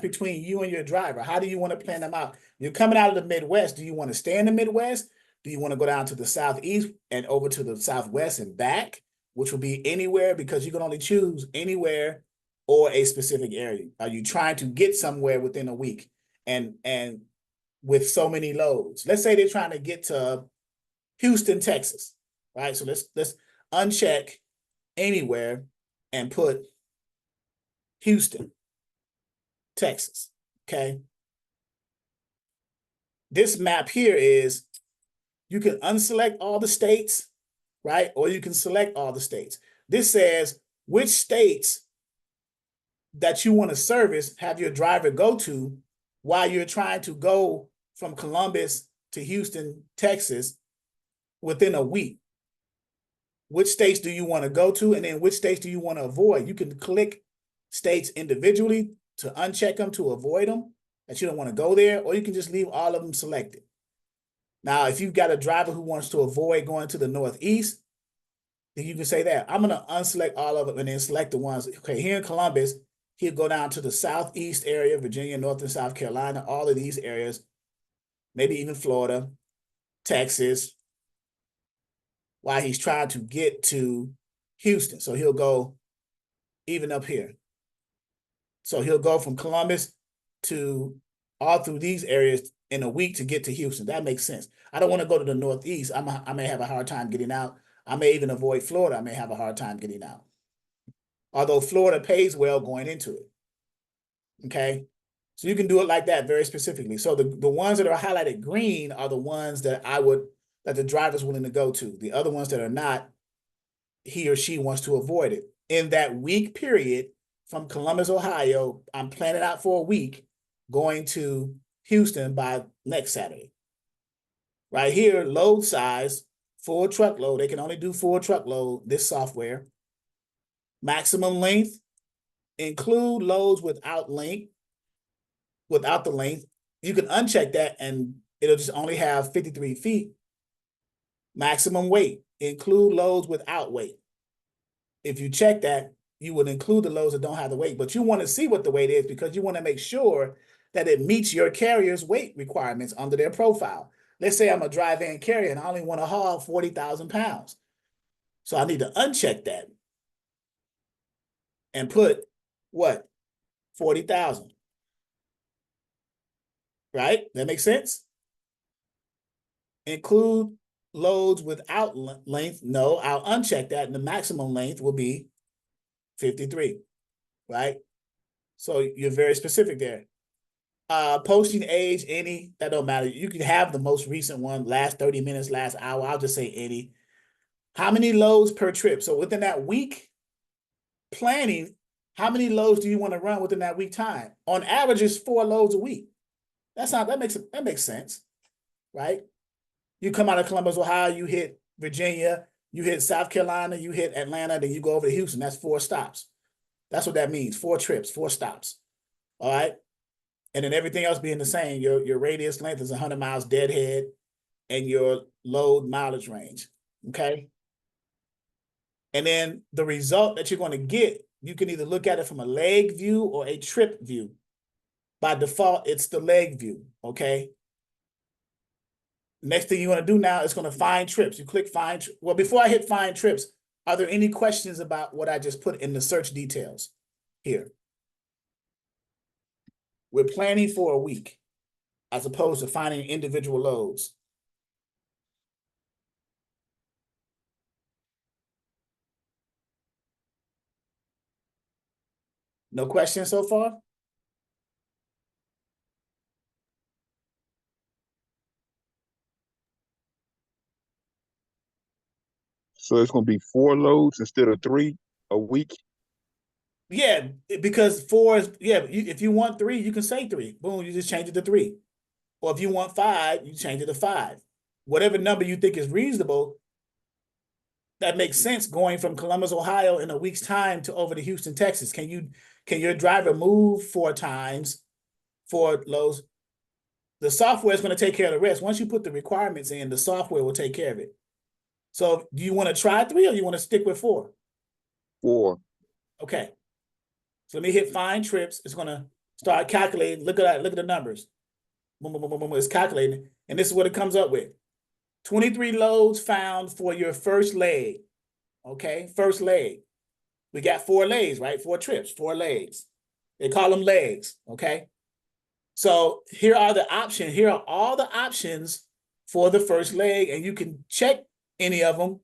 between you and your driver. How do you want to plan them out? You're coming out of the Midwest. Do you want to stay in the Midwest? Do you want to go down to the Southeast and over to the Southwest and back, which will be anywhere, because you can only choose anywhere or a specific area? Are you trying to get somewhere within a week and with so many loads? Let's say they're trying to get to Houston, Texas, right? So let's uncheck anywhere and put Houston, Texas, okay? This map here is, you can unselect all the states, right? Or you can select all the states. This says which states that you want to service, have your driver go to while you're trying to go from Columbus to Houston, Texas within a week. Which states do you want to go to, and then which states do you want to avoid? You can click states individually to uncheck them, to avoid them, that you don't want to go there, or you can just leave all of them selected. Now, if you've got a driver who wants to avoid going to the Northeast, then you can say that. I'm going to unselect all of them and then select the ones. Okay, here in Columbus, he'll go down to the Southeast area, Virginia, North and South Carolina, all of these areas, maybe even Florida, Texas, while he's trying to get to Houston. So he'll go even up here. So he'll go from Columbus to all through these areas in a week to get to Houston. That makes sense. I don't want to go to the Northeast. I may have a hard time getting out. I may even avoid Florida. I may have a hard time getting out. Although Florida pays well going into it. Okay. So you can do it like that very specifically. So the ones that are highlighted green are the ones that that the driver's willing to go to. The other ones that are not, he or she wants to avoid it. In that week period from Columbus, Ohio, I'm planning out for a week going to Houston by next Saturday. Right here, load size, full truckload. They can only do full truckload, this software. Maximum length, include loads without the length. You can uncheck that and it'll just only have 53 feet. Maximum weight, include loads without weight. If you check that, you would include the loads that don't have the weight, but you want to see what the weight is because you want to make sure that it meets your carrier's weight requirements under their profile. Let's say I'm a dry van carrier and I only want to haul 40,000 pounds. So I need to uncheck that and put what? 40,000. Right? That makes sense? Include loads without length. No, I'll uncheck that and the maximum length will be 53, right? So you're very specific there. Posting age, any, that don't matter. You can have the most recent one, last 30 minutes, last hour. I'll just say any. How many loads per trip? So within that week planning, how many loads do you want to run within that week time? On average, it's 4 loads a week. That makes sense, right? You come out of Columbus, Ohio, you hit Virginia, you hit South Carolina, you hit Atlanta, then you go over to Houston. That's 4 stops. That's what that means. 4 trips, 4 stops. All right. And then everything else being the same. Your radius length is 100 miles deadhead and your load mileage range. Okay. And then the result that you're going to get, you can either look at it from a leg view or a trip view. By default, it's the leg view. Okay. Next thing you want to do now is going to find trips. You click find. Well, before I hit find trips, are there any questions about what I just put in the search details here? We're planning for a week as opposed to finding individual loads. No questions so far? So it's gonna be 4 loads instead of 3 a week. Yeah, because 4 is, yeah, if you want 3, you can say 3. Boom, you just change it to 3. Or if you want 5, you change it to 5. Whatever number you think is reasonable, that makes sense going from Columbus, Ohio in a week's time to over to Houston, Texas. Can your driver move 4 times, 4 loads? The software is going to take care of the rest. Once you put the requirements in, the software will take care of it. So do you want to try 3 or you want to stick with 4? 4. Okay. So let me hit find trips. It's going to start calculating. Look at that. Look at the numbers. Boom, boom, boom, boom, boom. It's calculating. And this is what it comes up with. 23 loads found for your first leg. Okay, first leg. We got 4 legs, right? 4 trips, 4 legs. They call them legs, okay? So here are the options. Here are all the options for the first leg, and you can check any of them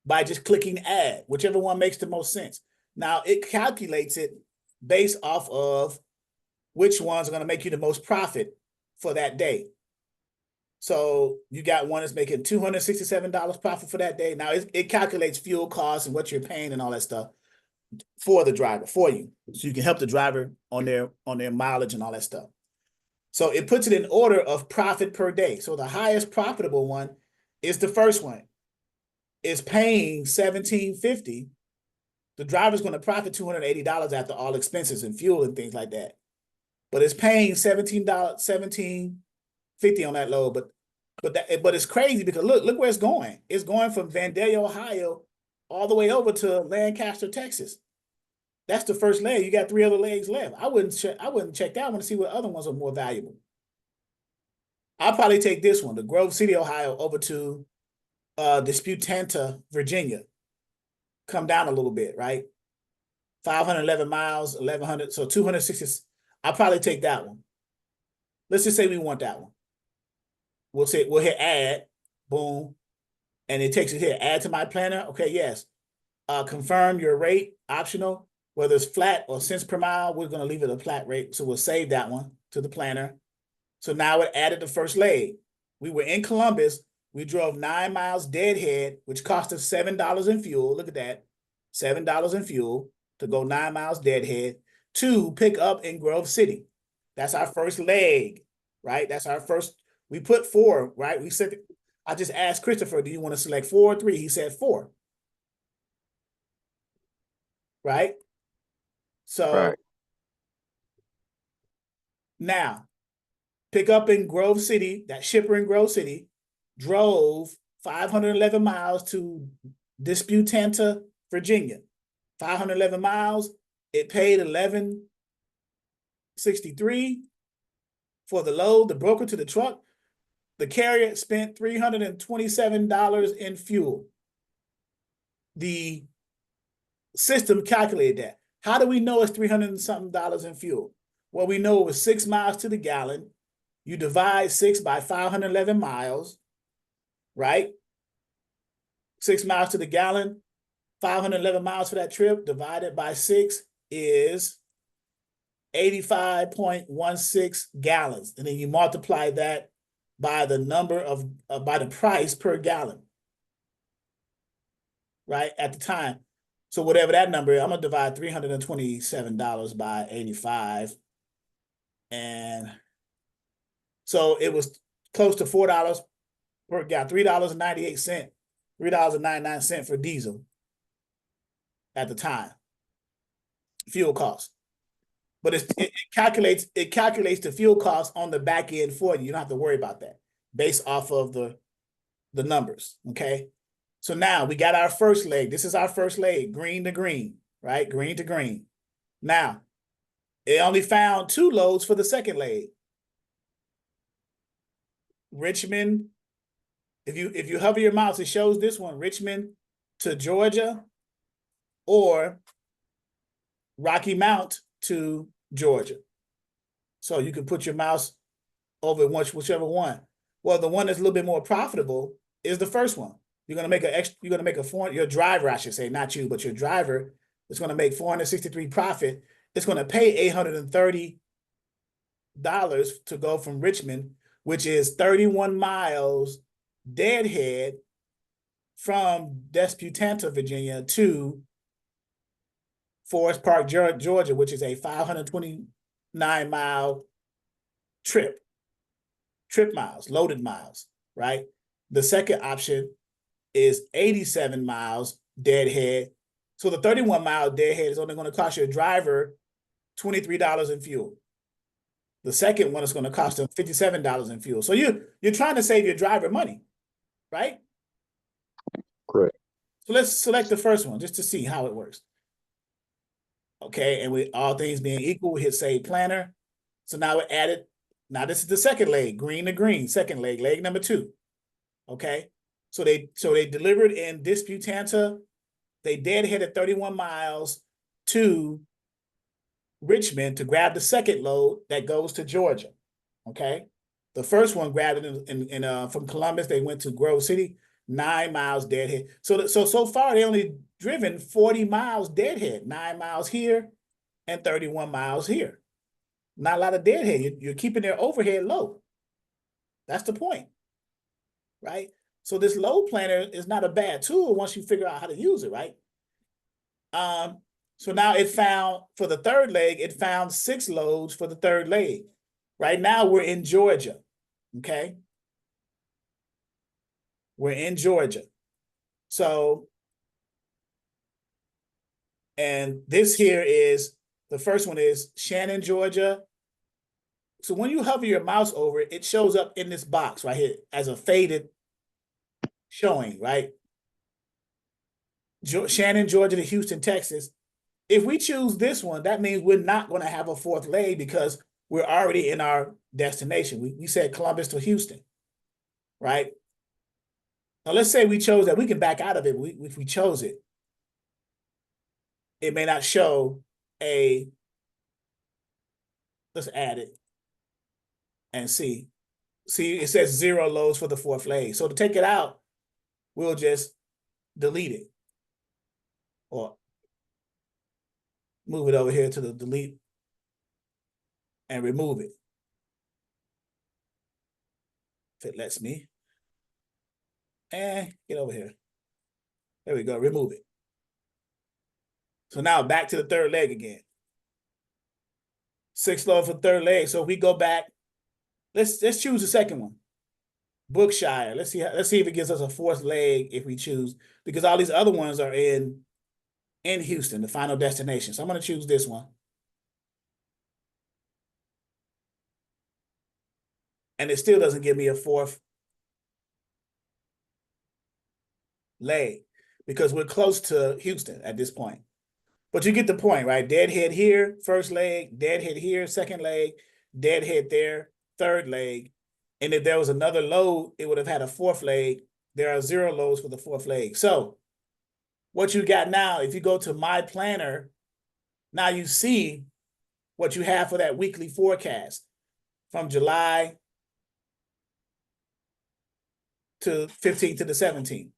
by just clicking add, whichever one makes the most sense. Now, it calculates it based off of which ones are going to make you the most profit for that day. So you got one that's making $267 profit for that day. Now it calculates fuel costs and what you're paying and all that stuff for the driver, for you. So you can help the driver on their mileage and all that stuff. So it puts it in order of profit per day. So the highest profitable one is the first one. It's paying $1,750. The driver's going to profit $280 after all expenses and fuel and things like that. But it's paying $17.50 on that load, but it's crazy because look where it's going. It's going from Vandalia, Ohio, all the way over to Lancaster, Texas. That's the first leg. You got 3 other legs left. I wouldn't check that one to see what other ones are more valuable. I'll probably take this one, the Grove City, Ohio, over to Disputanta, Virginia. Come down a little bit, right? 511 miles, 1,100, so 260. I'll probably take that one. Let's just say we want that one. We'll hit add, boom, and it takes it here. Add to my planner. Okay, yes. Confirm your rate, optional, whether it's flat or cents per mile. We're going to leave it a flat rate, so we'll save that one to the planner. So now it added the first leg. We were in Columbus. We drove 9 miles deadhead, which cost us $7 in fuel. Look at that, $7 in fuel to go 9 miles deadhead to pick up in Grove City. That's our first leg, right? That's our first. We put 4, right? We said, I just asked Christopher, do you want to select 4 or 3? He said 4. Right? So Right. now, pick up in Grove City, that shipper in Grove City, drove 511 miles to Disputanta, Virginia. 511 miles, it paid $11.63 for the load, the broker to the truck. The carrier spent $327 in fuel. The system calculated that. How do we know it's $300 and something in fuel? Well, we know it was 6 miles to the gallon. You divide 6 by 511 miles, right? 6 miles to the gallon, 511 miles for that trip, divided by 6 is 85.16 gallons. And then you multiply that by the number of, by the price per gallon, right, at the time. So whatever that number is, I'm gonna divide $327 by 85. And so it was close to $4 per gallon, $3.98, $3.99 for diesel at the time, fuel cost. But it calculates the fuel cost on the back end for you. You don't have to worry about that based off of the numbers, okay? So now we got our first leg. This is our first leg, green to green, right? Green to green. Now, it only found 2 loads for the second leg. Richmond, if you hover your mouse, it shows this one, Richmond to Georgia or Rocky Mount to Georgia. So you can put your mouse over whichever one. Well, the one that's a little bit more profitable is the first one. You're gonna make your driver, I should say, not you, but your driver is gonna make 463 profit. It's gonna pay $830 to go from Richmond, which is 31 miles deadhead from Desputanta, Virginia to Forest Park, Georgia, which is a 529-mile trip miles, loaded miles, right? The second option is 87 miles deadhead. So the 31-mile deadhead is only going to cost your driver $23 in fuel. The second one is going to cost them $57 in fuel. So you're trying to save your driver money, right? Correct. So let's select the first one just to see how it works. Okay, and with all things being equal, we hit Save Planner. So now we added. Now this is the second leg, green to green, second leg number 2. Okay, so they delivered in Disputanta. They deadheaded 31 miles to Richmond to grab the second load that goes to Georgia. Okay, the first one grabbed it from Columbus. They went to Grove City, 9 miles deadhead. So far they only driven 40 miles deadhead, 9 miles here and 31 miles here. Not a lot of deadhead. You're keeping their overhead low. That's the point, right? So this load planner is not a bad tool once you figure out how to use it, right? So now it found, for the third leg, it found 6 loads for the third leg. Right now we're in Georgia, okay? We're in Georgia. So, and this here is, the first one is Shannon, Georgia. So when you hover your mouse over it, it shows up in this box right here as a faded showing, right? Shannon, Georgia to Houston, Texas. If we choose this one, that means we're not going to have a fourth leg because we're already in our destination. We said Columbus to Houston, right? Now let's say we chose that. We can back out of it if we chose it. It may not show a, let's add it and see. See, it says 0 loads for the fourth leg. So to take it out, we'll just delete it or move it over here to the delete and remove it. If it lets me. And get over here. There we go, remove it. So now back to the third leg again. 6 loads for third leg. So if we go back, let's choose the second one. Brookshire. Let's see if it gives us a fourth leg if we choose, because all these other ones are in Houston, the final destination. So I'm going to choose this one. And it still doesn't give me a fourth leg because we're close to Houston at this point. But you get the point, right? Deadhead here, first leg, deadhead here, second leg, deadhead there, third leg. And if there was another load, it would have had a fourth leg. There are 0 loads for the fourth leg. So what you got now, if you go to My Planner, now you see what you have for that weekly forecast from July to 15th to the 17th.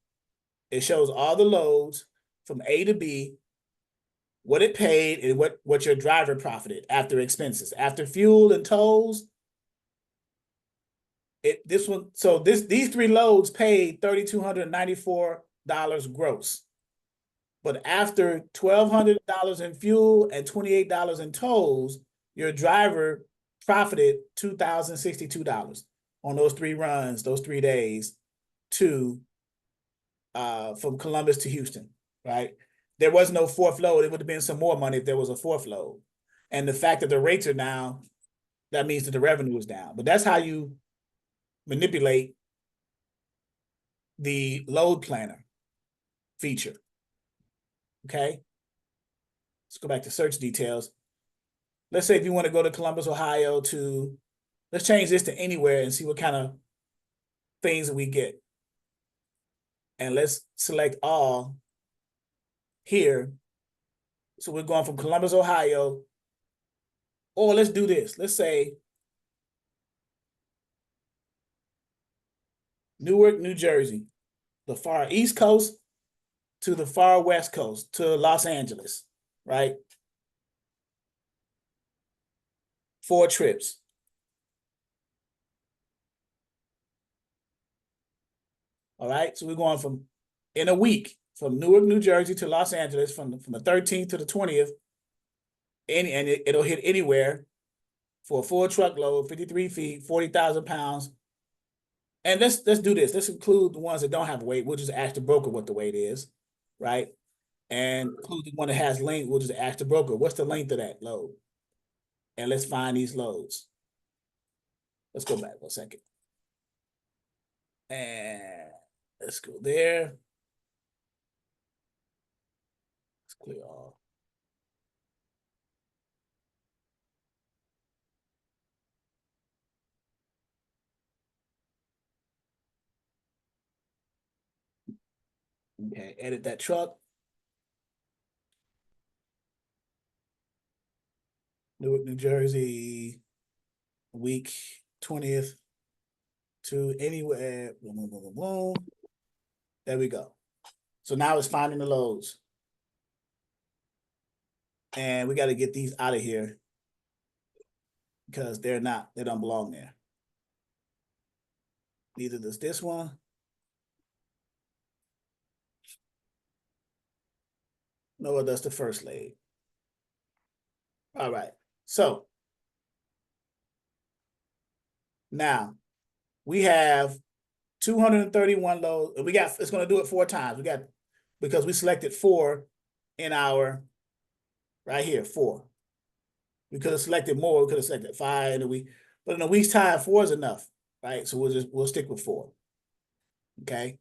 It shows all the loads from A to B, what it paid and what your driver profited after expenses. After fuel and tolls, these 3 loads paid $3,294 gross. But after $1,200 in fuel and $28 in tolls, your driver profited $2,062 on those 3 runs, those 3 days from Columbus to Houston, right? There was no fourth load. It would have been some more money if there was a fourth load. And the fact that the rates are down, that means that the revenue is down. But that's how you manipulate the load planner feature. Okay. Let's go back to search details. Let's say if you want to go to Columbus, Ohio let's change this to anywhere and see what kind of things we get. And let's select all here. So we're going from Columbus, Ohio Or let's do this. Let's say Newark, New Jersey, the far East Coast to the far West Coast to Los Angeles, right? 4 trips. All right, so we're going from in a week from Newark, New Jersey to Los Angeles from the 13th to the 20th. And it'll hit anywhere for a full truckload, 53 feet, 40,000 pounds. And let's do this. Let's include the ones that don't have weight. We'll just ask the broker what the weight is, right? And include the one that has length. We'll just ask the broker, what's the length of that load? And let's find these loads. Let's go back 1 second. And let's go there. Let's clear all. Okay, edit that truck. Newark, New Jersey, week 20th to anywhere. Boom, boom, boom, boom, boom. There we go. So now it's finding the loads. And we got to get these out of here because they don't belong there. Neither does this one. Nor does the first leg. All right. So now we have 231 loads. It's going to do it 4 times. Because we selected 4 in our, right here, 4. We could have selected more. We could have selected 5 in a week. But in a week's time, 4 is enough, right? So we'll stick with 4. Okay.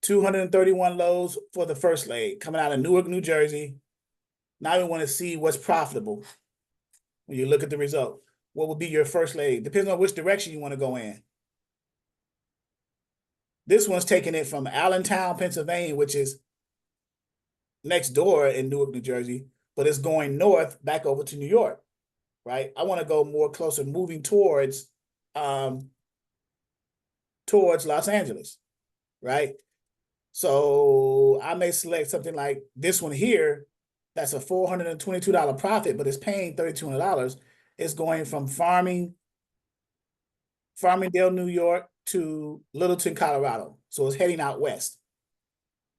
231 loads for the first leg coming out of Newark, New Jersey. Now we want to see what's profitable. When you look at the result, what would be your first leg? Depends on which direction you want to go in. This one's taking it from Allentown, Pennsylvania, which is next door in Newark, New Jersey, but it's going north back over to New York, right? I want to go more closer, moving towards Los Angeles, right? So I may select something like this one here. That's a $422 profit, but it's paying $3,200. It's going from Farmingdale, New York to Littleton, Colorado. So it's heading out west,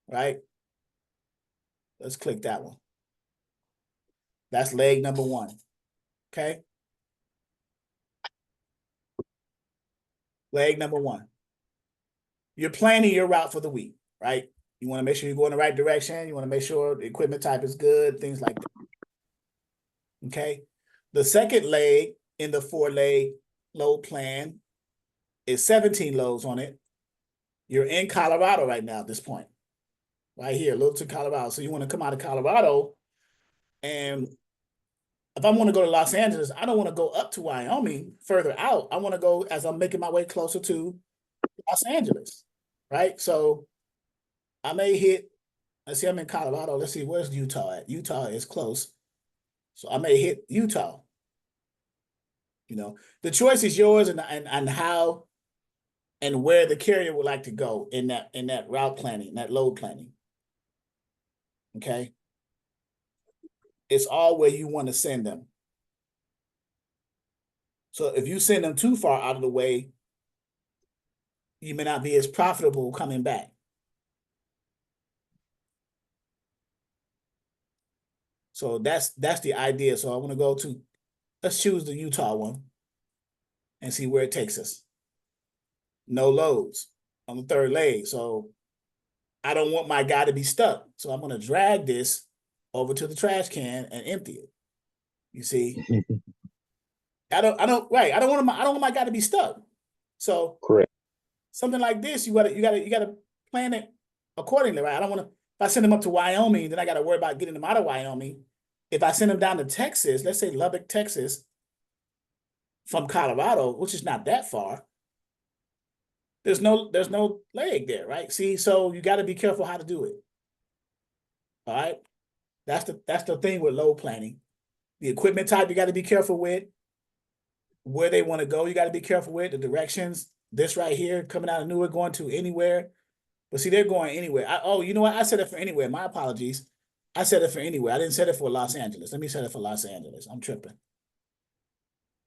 right? Let's click that one. That's leg number 1, okay? Leg number 1. You're planning your route for the week, right? You want to make sure you go in the right direction. You want to make sure the equipment type is good, things like that. Okay. The second leg in the 4-leg load plan is 17 loads on it. You're in Colorado right now at this point. Right here, Littleton, Colorado. So you want to come out of Colorado. And if I want to go to Los Angeles, I don't want to go up to Wyoming further out. I want to go as I'm making my way closer to Los Angeles, right? So I may hit, let's see, I'm in Colorado. Let's see, where's Utah at? Utah is close. So I may hit Utah. You know, the choice is yours and how and where the carrier would like to go in that route planning, that load planning. Okay. It's all where you want to send them. So if you send them too far out of the way, you may not be as profitable coming back. So that's the idea. So I want to go to, let's choose the Utah one and see where it takes us. No loads on the 3rd leg. So I don't want my guy to be stuck. So I'm going to drag this over to the trash can and empty it. You see? I don't want my guy to be stuck. So Correct. something like this, you gotta plan it accordingly, right? I don't want to, if I send him up to Wyoming, then I got to worry about getting him out of Wyoming. If I send him down to Texas, let's say Lubbock, Texas, from Colorado, which is not that far, there's no leg there, right? See, so you got to be careful how to do it. All right, that's the thing with load planning. The equipment type you got to be careful with. Where they want to go, you got to be careful with. The directions, this right here, coming out of Newark, going to anywhere. But see, they're going anywhere. Oh, you know what? I said it for anywhere. My apologies. I said it for anywhere. I didn't set it for Los Angeles. Let me set it for Los Angeles. I'm tripping.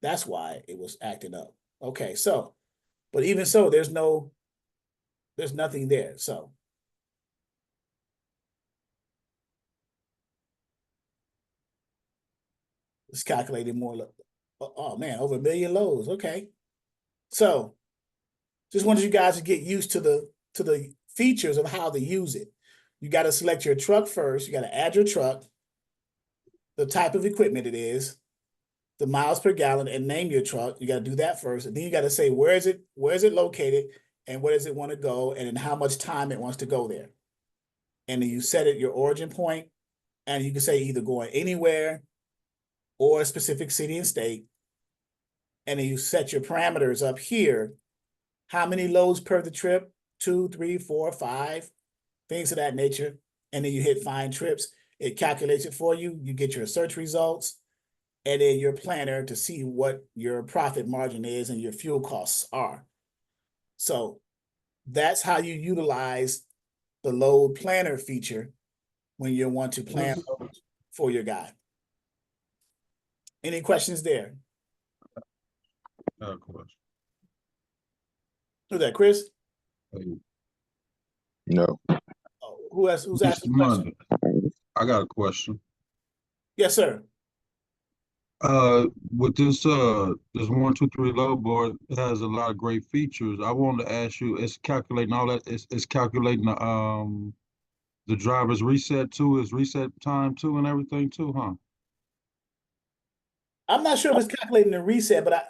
That's why it was acting up. Okay, so, but even so, there's nothing there. So it's calculated more. Oh man, over 1 million loads. Okay. So just wanted you guys to get used to the features of how to use it. You got to select your truck first. You got to add your truck, the type of equipment it is, the miles per gallon, and name your truck. You got to do that first. And then you got to say, where is it located, and where does it want to go, and in how much time it wants to go there. And then you set it your origin point, and you can say either going anywhere or a specific city and state. And then you set your parameters up here. How many loads per the trip? 2, 3, 4, 5, things of that nature. And then you hit find trips. It calculates it for you. You get your search results and then your planner to see what your profit margin is and your fuel costs are. So that's how you utilize the load planner feature when you want to plan loads for your guy. Any questions there? Question. Who's that, Chris? No. Oh, who's Mr. asking the question? Monday, I got a question. Yes, sir. With this 1, 2, 3 load board, it has a lot of great features. I wanted to ask you, it's calculating all that. It's calculating the driver's reset too, his reset time too, and everything too, huh? I'm not sure if it's calculating the reset, but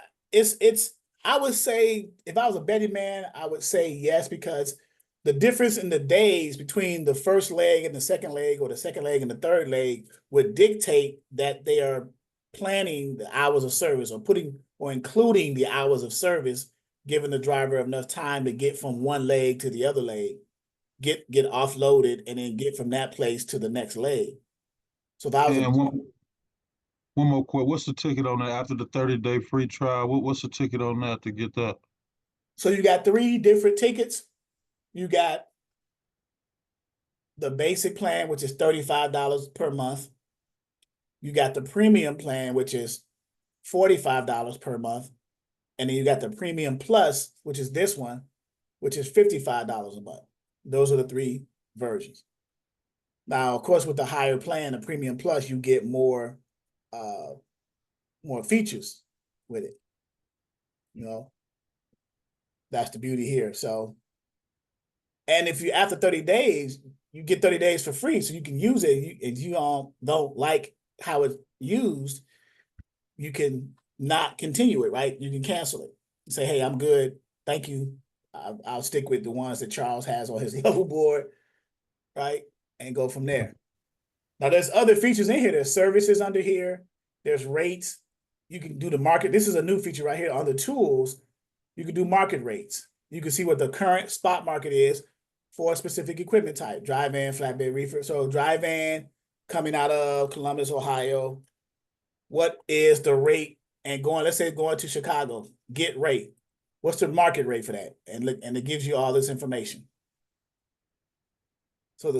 I would say if I was a betting man, I would say yes, because the difference in the days between the first leg and the second leg, or the second leg and the third leg, would dictate that they are planning the hours of service or including the hours of service, giving the driver enough time to get from one leg to the other leg, get offloaded, and then get from that place to the next leg. So if I was And one more quick, what's the ticket on that after the 30-day free trial? What's the ticket on that to get that? So you got 3 different tickets. You got the basic plan, which is $35 per month. You got the premium plan, which is $45 per month. And then you got the premium plus, which is this one, which is $55 a month. Those are the 3 versions. Now, of course, with the higher plan, the premium plus, you get more features with it. You know, that's the beauty here. So, and if you after 30 days, you get 30 days for free, so you can use it. If you don't like how it's used, you can not continue it, right? You can cancel it. Say, hey, I'm good. Thank you. I'll stick with the ones that Charles has on his level board, right? And go from there. Now, there's other features in here. There's services under here. There's rates. You can do the market. This is a new feature right here on the tools. You can do market rates. You can see what the current spot market is for a specific equipment type, dry van, flatbed, reefer. So dry van coming out of Columbus, Ohio, what is the rate? And let's say going to Chicago, get rate. What's the market rate for that? And it gives you all this information. So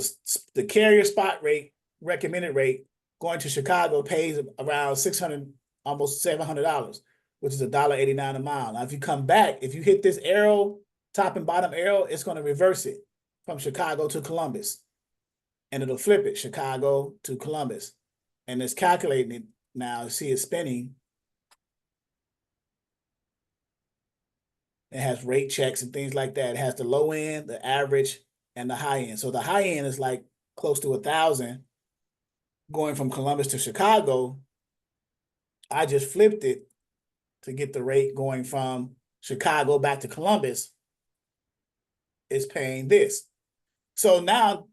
the carrier spot rate, recommended rate, going to Chicago pays around $600, almost $700, which is $1.89 a mile. Now, if you come back, if you hit this arrow, top and bottom arrow, it's going to reverse it from Chicago to Columbus. And it'll flip it, Chicago to Columbus. And it's calculating it now. See it spinning. It has rate checks and things like that. It has the low end, the average, and the high end. So the high end is like close to 1,000 going from Columbus to Chicago. I just flipped it to get the rate going from Chicago back to Columbus. It's paying this. So now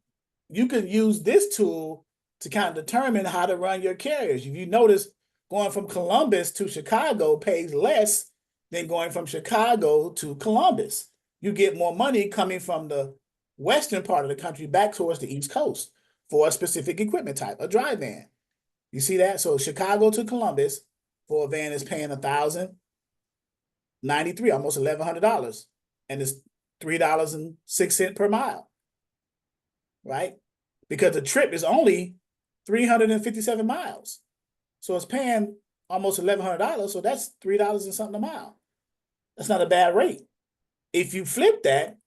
you can use this tool to kind of determine how to run your carriers. If you notice, going from Columbus to Chicago pays less than going from Chicago to Columbus. You get more money coming from the western part of the country back towards the East Coast for a specific equipment type, a dry van. You see that? So Chicago to Columbus for a van is paying $1,093, almost $1,100, and it's $3.06 per mile, right? Because the trip is only 357 miles, so it's paying almost $1,100. So that's $3 and something a mile. That's not a bad rate. If you flip that,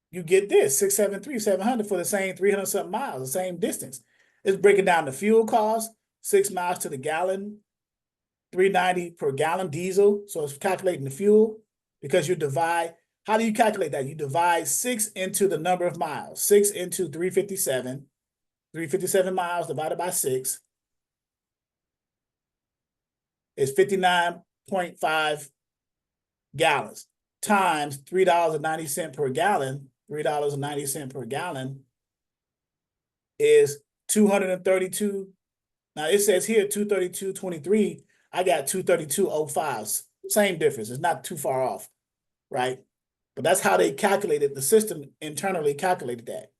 you get this 673, 700 for the same 300 something miles, the same distance. It's breaking down the fuel cost, 6 miles to the gallon, 390 per gallon diesel. So it's calculating the fuel because you divide. How do you calculate that? You divide 6 into the number of miles, 6 into 357, 357 miles divided by 6 is 59.5 gallons times $3.90 per gallon. $3.90 per gallon is 232. Now it says here 232.23. I got 232.05. Same difference. It's not too far off, right? But that's how they calculated, the system internally calculated that.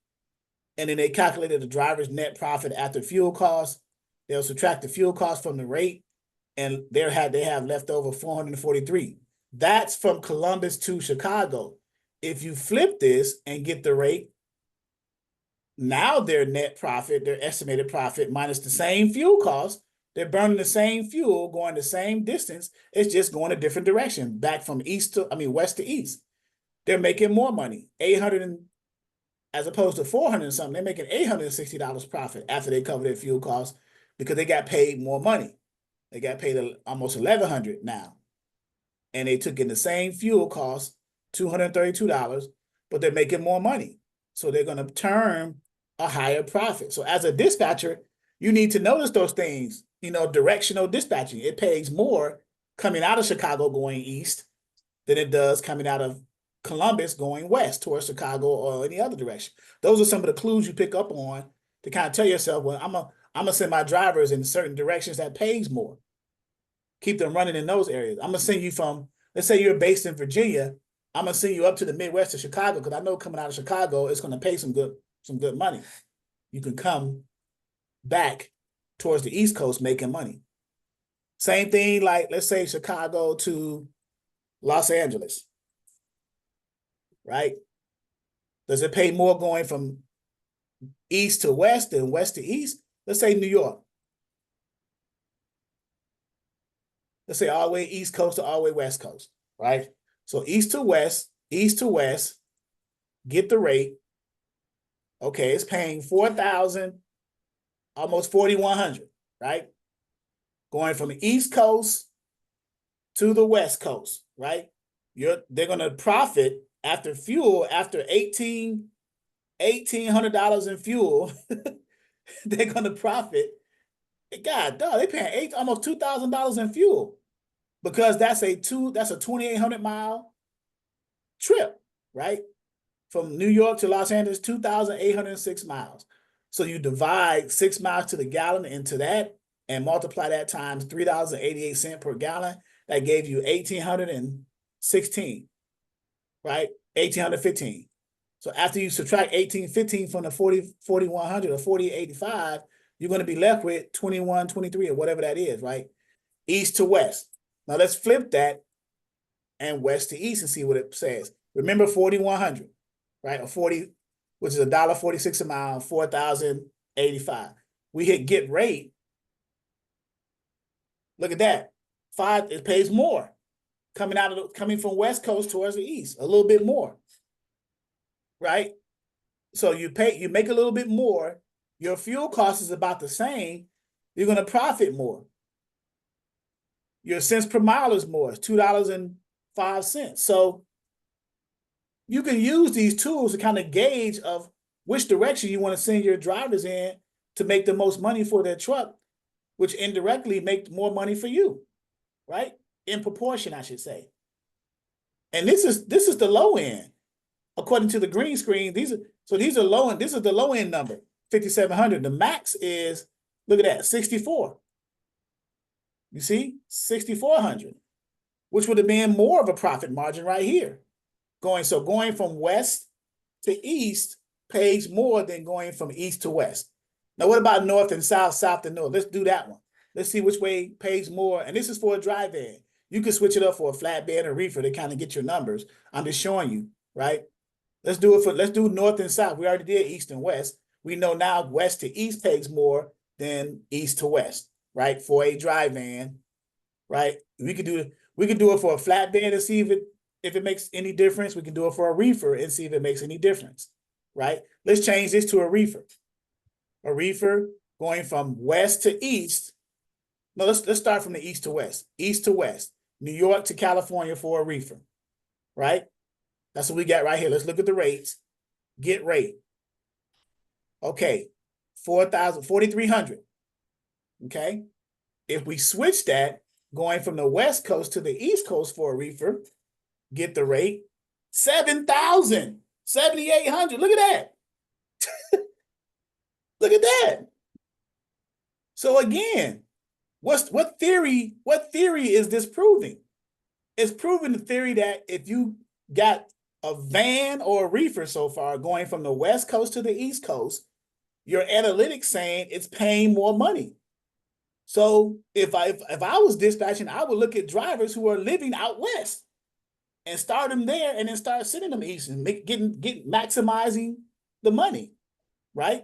And then they calculated the driver's net profit after fuel costs. They'll subtract the fuel cost from the rate, and they have left over 443. That's from Columbus to Chicago. If you flip this and get the rate, now their net profit, their estimated profit minus the same fuel cost, they're burning the same fuel, going the same distance. It's just going a different direction, back from west to east. They're making more money, 800 as opposed to 400 and something. They're making $860 profit after they cover their fuel costs because they got paid more money. They got paid almost $1,100 now, and they took in the same fuel cost, $232, but they're making more money. So they're going to turn a higher profit. So as a dispatcher, you need to notice those things. Directional dispatching. It pays more coming out of Chicago going east than it does coming out of Columbus going west towards Chicago or any other direction. Those are some of the clues you pick up on to kind of tell yourself, well, I'm gonna send my drivers in certain directions that pays more. Keep them running in those areas. I'm gonna send you from, let's say you're based in Virginia, I'm gonna send you up to the Midwest of Chicago because I know coming out of Chicago, it's gonna pay some good money. You can come back towards the East Coast making money. Same thing, like let's say Chicago to Los Angeles, right? Does it pay more going from east to west than west to east? Let's say New York. Let's say all the way East Coast to all the way West Coast, right? So east to west, get the rate. Okay, it's paying 4,000, almost 4,100, right? Going from the East Coast to the West Coast, right? They're gonna profit after fuel, after $1,800 in fuel, they're gonna profit. God, dog, they paying almost $2,000 in fuel because that's a 2,800 mile trip, right? From New York to Los Angeles, 2,806 miles. So you divide 6 miles to the gallon into that and multiply that times $3.88 per gallon. That gave you 1,816, right? 1,815. So after you subtract 1,815 from the 4,100 or 4,085, you're going to be left with 2,123 or whatever that is, right? East to west. Now let's flip that and west to east and see what it says. Remember 4,100, right? Or 40, which is $1.46 a mile, 4,085. We hit get rate. Look at that. It pays more coming from West Coast towards the east, a little bit more, right? So you make a little bit more. Your fuel cost is about the same. You're going to profit more. Your cents per mile is more. It's $2.05. So you can use these tools to kind of gauge of which direction you want to send your drivers in to make the most money for their truck, which indirectly make more money for you, right? In proportion, I should say. And this is the low end. According to the green screen, these are low end. This is the low end number, 5,700. The max is, look at that, 64. You see, 6,400, which would have been more of a profit margin right here. Going from west to east pays more than going from east to west. Now, what about north and south, south and north? Let's do that one. Let's see which way pays more. And this is for a dry van. You can switch it up for a flatbed or reefer to kind of get your numbers. I'm just showing you, right? Let's do north and south. We already did east and west. We know now west to east pays more than east to west, right? For a dry van, right? We could do it for a flatbed and see if it makes any difference. We can do it for a reefer and see if it makes any difference, right? Let's change this to a reefer. A reefer going from west to east. No, let's start from the east to west. East to west. New York to California for a reefer, right? That's what we got right here. Let's look at the rates. Get rate. Okay, 4,300. Okay. If we switch that, going from the West Coast to the East Coast for a reefer, get the rate, 7,000, 7,800. Look at that. Look at that. So again, what theory is this proving? It's proving the theory that if you got a van or a reefer so far going from the West Coast to the East Coast, your analytics saying it's paying more money. So if I was dispatching, I would look at drivers who are living out west and start them there and then start sending them east and maximizing the money, right?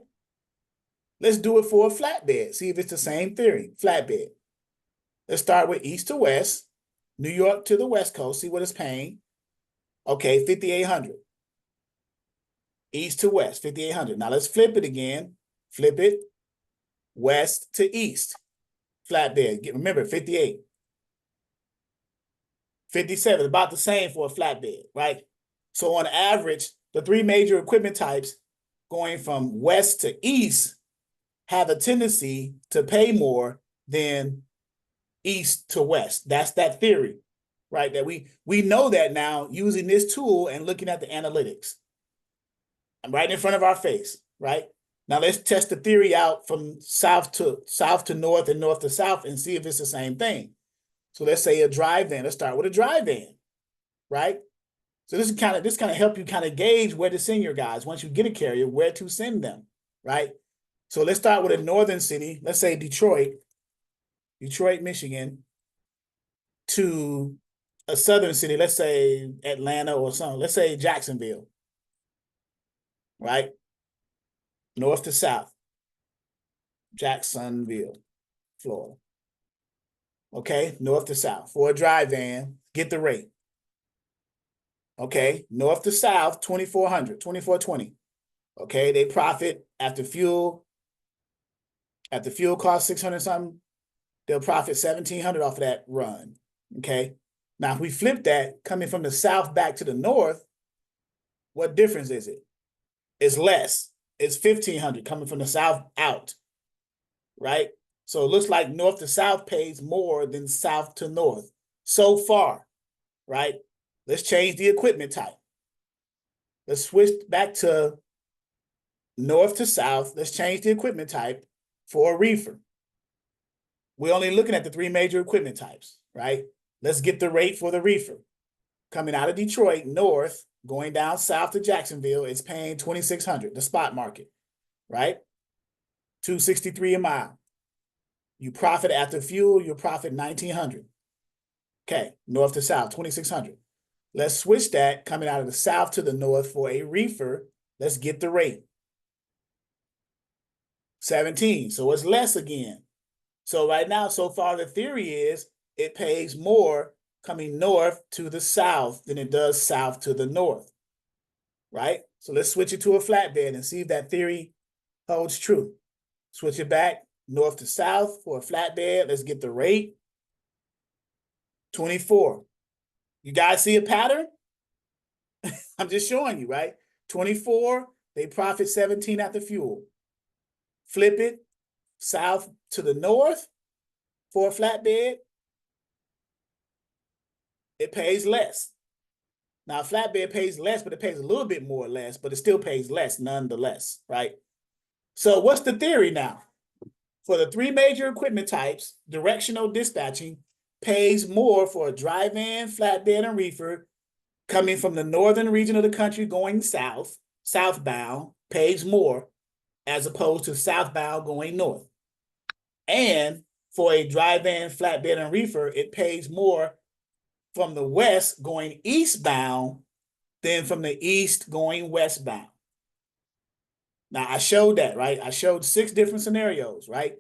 Let's do it for a flatbed. See if it's the same theory. Flatbed. Let's start with east to west, New York to the West Coast. See what it's paying. Okay, 5,800. East to west, 5,800. Now let's flip it again. Flip it west to east. Flatbed. Remember, 58. 57, about the same for a flatbed, right? So on average, the three major equipment types going from west to east have a tendency to pay more than east to west. That's that theory, right? That we know that now using this tool and looking at the analytics. I'm right in front of our face, right? Now let's test the theory out from south to north and north to south and see if it's the same thing. So let's say a dry van. Let's start with a dry van, right? So this kind of help you kind of gauge where to send your guys once you get a carrier, where to send them, right? So let's start with a northern city. Let's say Detroit, Michigan, to a southern city. Let's say Atlanta or something. Let's say Jacksonville, right? North to south, Jacksonville, Florida. Okay, north to south. For a dry van, get the rate. Okay, north to south, 2,400, 2,420. Okay, they profit after fuel. At the fuel cost 600 something, they'll profit 1,700 off of that run. Okay, now if we flip that, coming from the south back to the north, what difference is it? It's less. It's 1,500 coming from the south out, right? So it looks like north to south pays more than south to north so far, right? Let's change the equipment type. Let's switch back to north to south. Let's change the equipment type for a reefer. We're only looking at the three major equipment types, right? Let's get the rate for the reefer. Coming out of Detroit, north, going down south to Jacksonville, it's paying 2,600, the spot market, right? 263 a mile. You profit after fuel, you'll profit 1,900. Okay, north to south, 2,600. Let's switch that coming out of the south to the north for a reefer. Let's get the rate. 17, so it's less again. So right now, so far, the theory is it pays more coming north to the south than it does south to the north, right? So let's switch it to a flatbed and see if that theory holds true. Switch it back north to south for a flatbed. Let's get the rate. 24. You guys see a pattern? I'm just showing you, right? 24, they profit 17 after fuel. Flip it south to the north for a flatbed. It pays less. Now, a flatbed pays less, but it pays a little bit more or less, but it still pays less nonetheless, right? So what's the theory now? For the three major equipment types, directional dispatching pays more for a dry van, flatbed, and reefer coming from the northern region of the country going south, southbound, pays more, as opposed to southbound going north. And for a dry van, flatbed, and reefer, it pays more from the west going eastbound than from the east going westbound. Now, I showed that, right? I showed 6 different scenarios, right?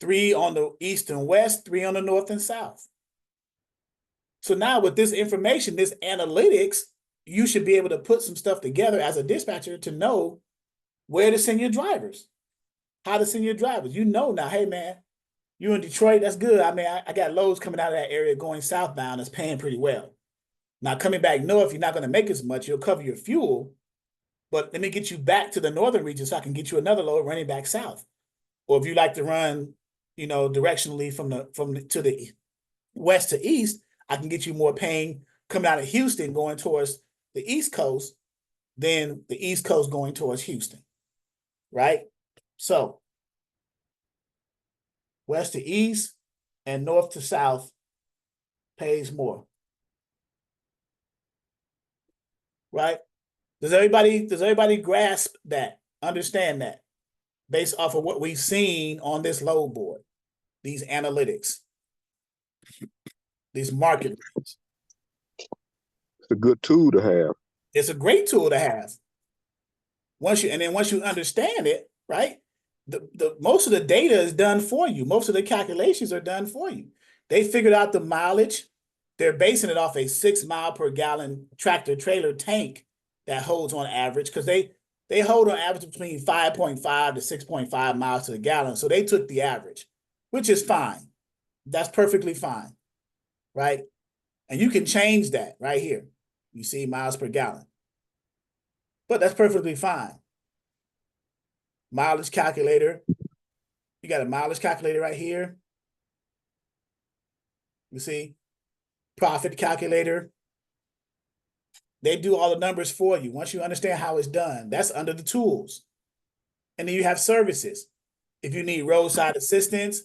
3 on the east and west, 3 on the north and south. So now with this information, this analytics, you should be able to put some stuff together as a dispatcher to know where to send your drivers, how to send your drivers. You know now, hey man, you in Detroit, that's good. I mean, I got loads coming out of that area going southbound that's paying pretty well. Now coming back north, you're not going to make as much. You'll cover your fuel, but let me get you back to the northern region so I can get you another load running back south. Or if you like to run, you know, directionally from the west to east, I can get you more paying coming out of Houston going towards the East Coast than the East Coast going towards Houston, right? So west to east and north to south pays more, right? Does everybody grasp that, understand that, based off of what we've seen on this load board, these analytics, these market rates? It's a good tool to have. It's a great tool to have. Once you understand it, right? The most of the data is done for you. Most of the calculations are done for you. They figured out the mileage. They're basing it off a 6 mile per gallon tractor trailer tank that holds on average, because they hold on average between 5.5 to 6.5 miles to the gallon. So they took the average, which is fine. That's perfectly fine, right? And you can change that right here. You see miles per gallon. But that's perfectly fine. Mileage calculator. You got a mileage calculator right here. You see? Profit calculator. They do all the numbers for you. Once you understand how it's done, that's under the tools. And then you have services. If you need roadside assistance,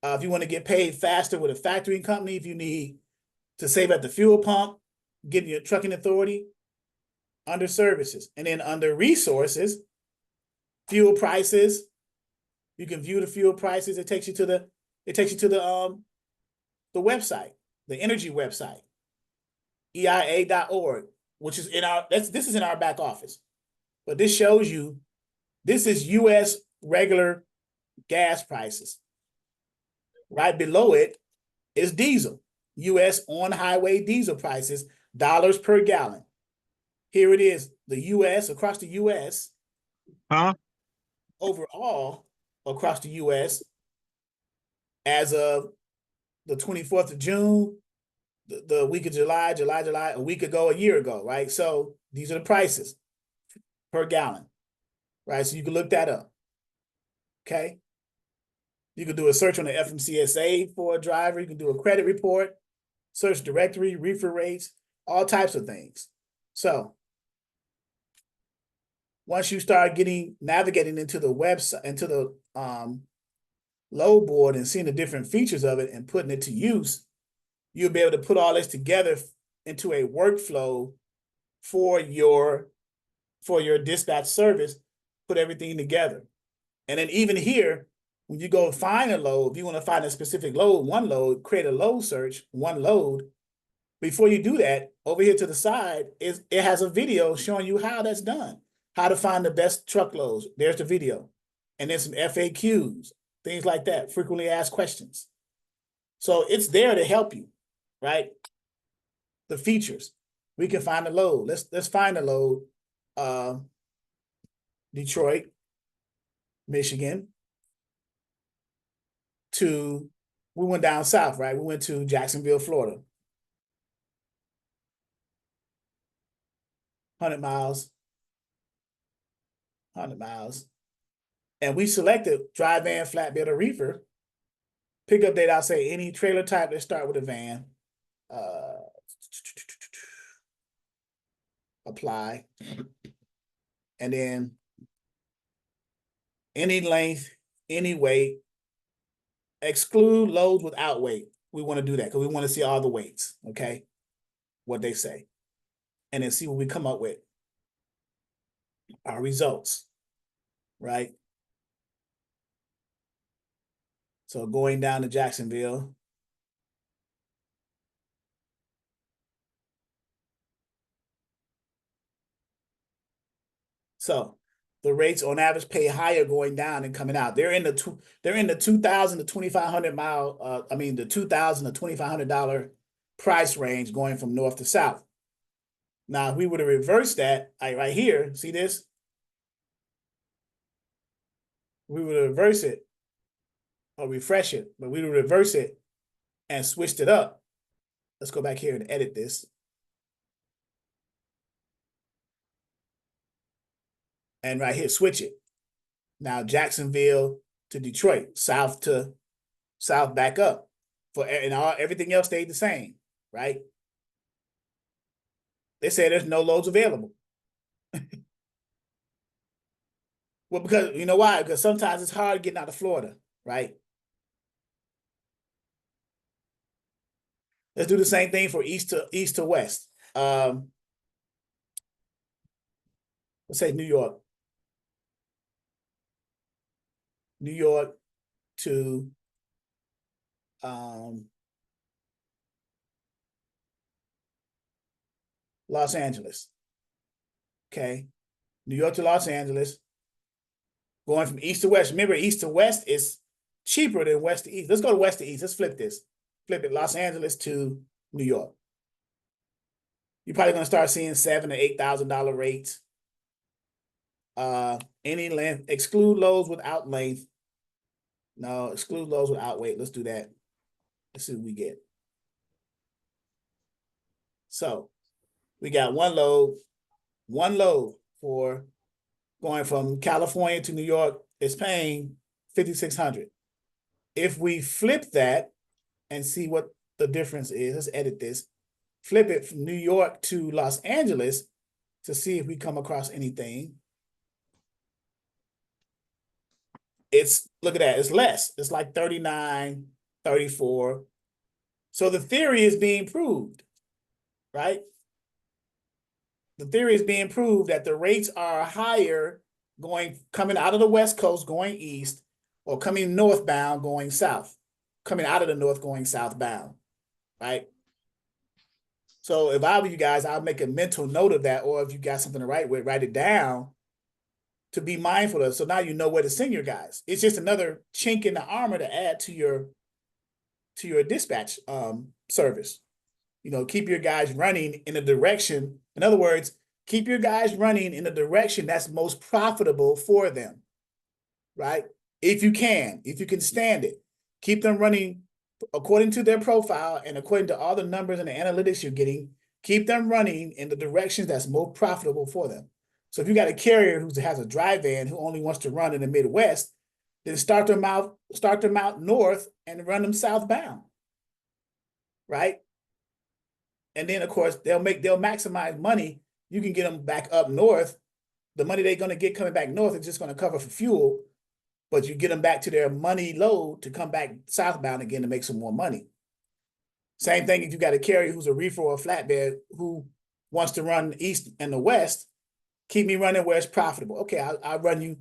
if you want to get paid faster with a factoring company, if you need to save at the fuel pump, getting your trucking authority, under services. And then under resources, fuel prices. You can view the fuel prices. It takes you to the website, the energy website, EIA.org, which is this is in our back office. But this shows you, this is US regular gas prices. Right below it is diesel, US on-highway diesel prices, dollars per gallon. Here it is, the US, across the US. Overall, across the US, as of the 24th of June, the week of July, a week ago, a year ago, right? So these are the prices per gallon, right? So you can look that up, okay? You can do a search on the FMCSA for a driver. You can do a credit report, search directory, reefer rates, all types of things. So once you start navigating into the website, into the load board and seeing the different features of it and putting it to use, you'll be able to put all this together into a workflow for your dispatch service, put everything together. And then even here, when you go find a load, if you want to find a specific load, one load, create a load search, one load. Before you do that, over here to the side, it has a video showing you how that's done, how to find the best truckloads. There's the video. And then some FAQs, things like that, frequently asked questions. So it's there to help you, right? The features. We can find a load. Let's find a load. Detroit, Michigan. We went down south, right? We went to Jacksonville, Florida. 100 miles. And we selected dry van, flatbed, or reefer. Pickup date, I'll say any trailer type that start with a van. Apply. And then any length, any weight. Exclude loads without weight. We want to do that because we want to see all the weights, okay? What they say. And then see what we come up with. Our results. right? So going down to Jacksonville. So the rates on average pay higher going down and coming out. They're in the 2,000 to 2,500 mile. The $2,000 to $2,500 price range going from north to south. Now, if we were to reverse that, right here, see this? We would reverse it or refresh it, but we would reverse it and switched it up. Let's go back here and edit this. And right here, switch it. Now Jacksonville to Detroit, south to south back up. Everything else stayed the same, right? They say there's no loads available. Well, because you know why? Because sometimes it's hard getting out of Florida, right? Let's do the same thing for east to west. Let's say New York. New York to Los Angeles. Okay. New York to Los Angeles. Going from east to west. Remember, east to west is cheaper than west to east. Let's go to west to east. Let's flip this. Flip it. Los Angeles to New York. You're probably going to start seeing $7,000 to $8,000 rates. Any length. Exclude loads without length. No, exclude loads without weight. Let's do that. Let's see what we get. So we got one load for going from California to New York is paying $5,600. If we flip that and see what the difference is, let's edit this. Flip it from New York to Los Angeles to see if we come across anything. Look at that, it's less. It's like 39, 34. So the theory is being proved, right? The theory is being proved that the rates are higher coming out of the West Coast going east, or coming northbound going south, coming out of the north going southbound, right? So if I were you guys, I'll make a mental note of that, or if you got something to write with, write it down to be mindful of. So now you know where to send your guys. It's just another chink in the armor to add to your dispatch service. You know, keep your guys running in a direction. In other words, keep your guys running in a direction that's most profitable for them, right? If you can stand it, keep them running according to their profile and according to all the numbers and the analytics you're getting, keep them running in the directions that's most profitable for them. So if you got a carrier who has a dry van who only wants to run in the Midwest, then start them out north and run them southbound, right? And then of course they'll maximize money. You can get them back up north. The money they're going to get coming back north is just going to cover for fuel, but you get them back to their money load to come back southbound again to make some more money. Same thing if you got a carrier who's a reefer or a flatbed who wants to run the east and the west, keep me running where it's profitable. Okay, I'll run you.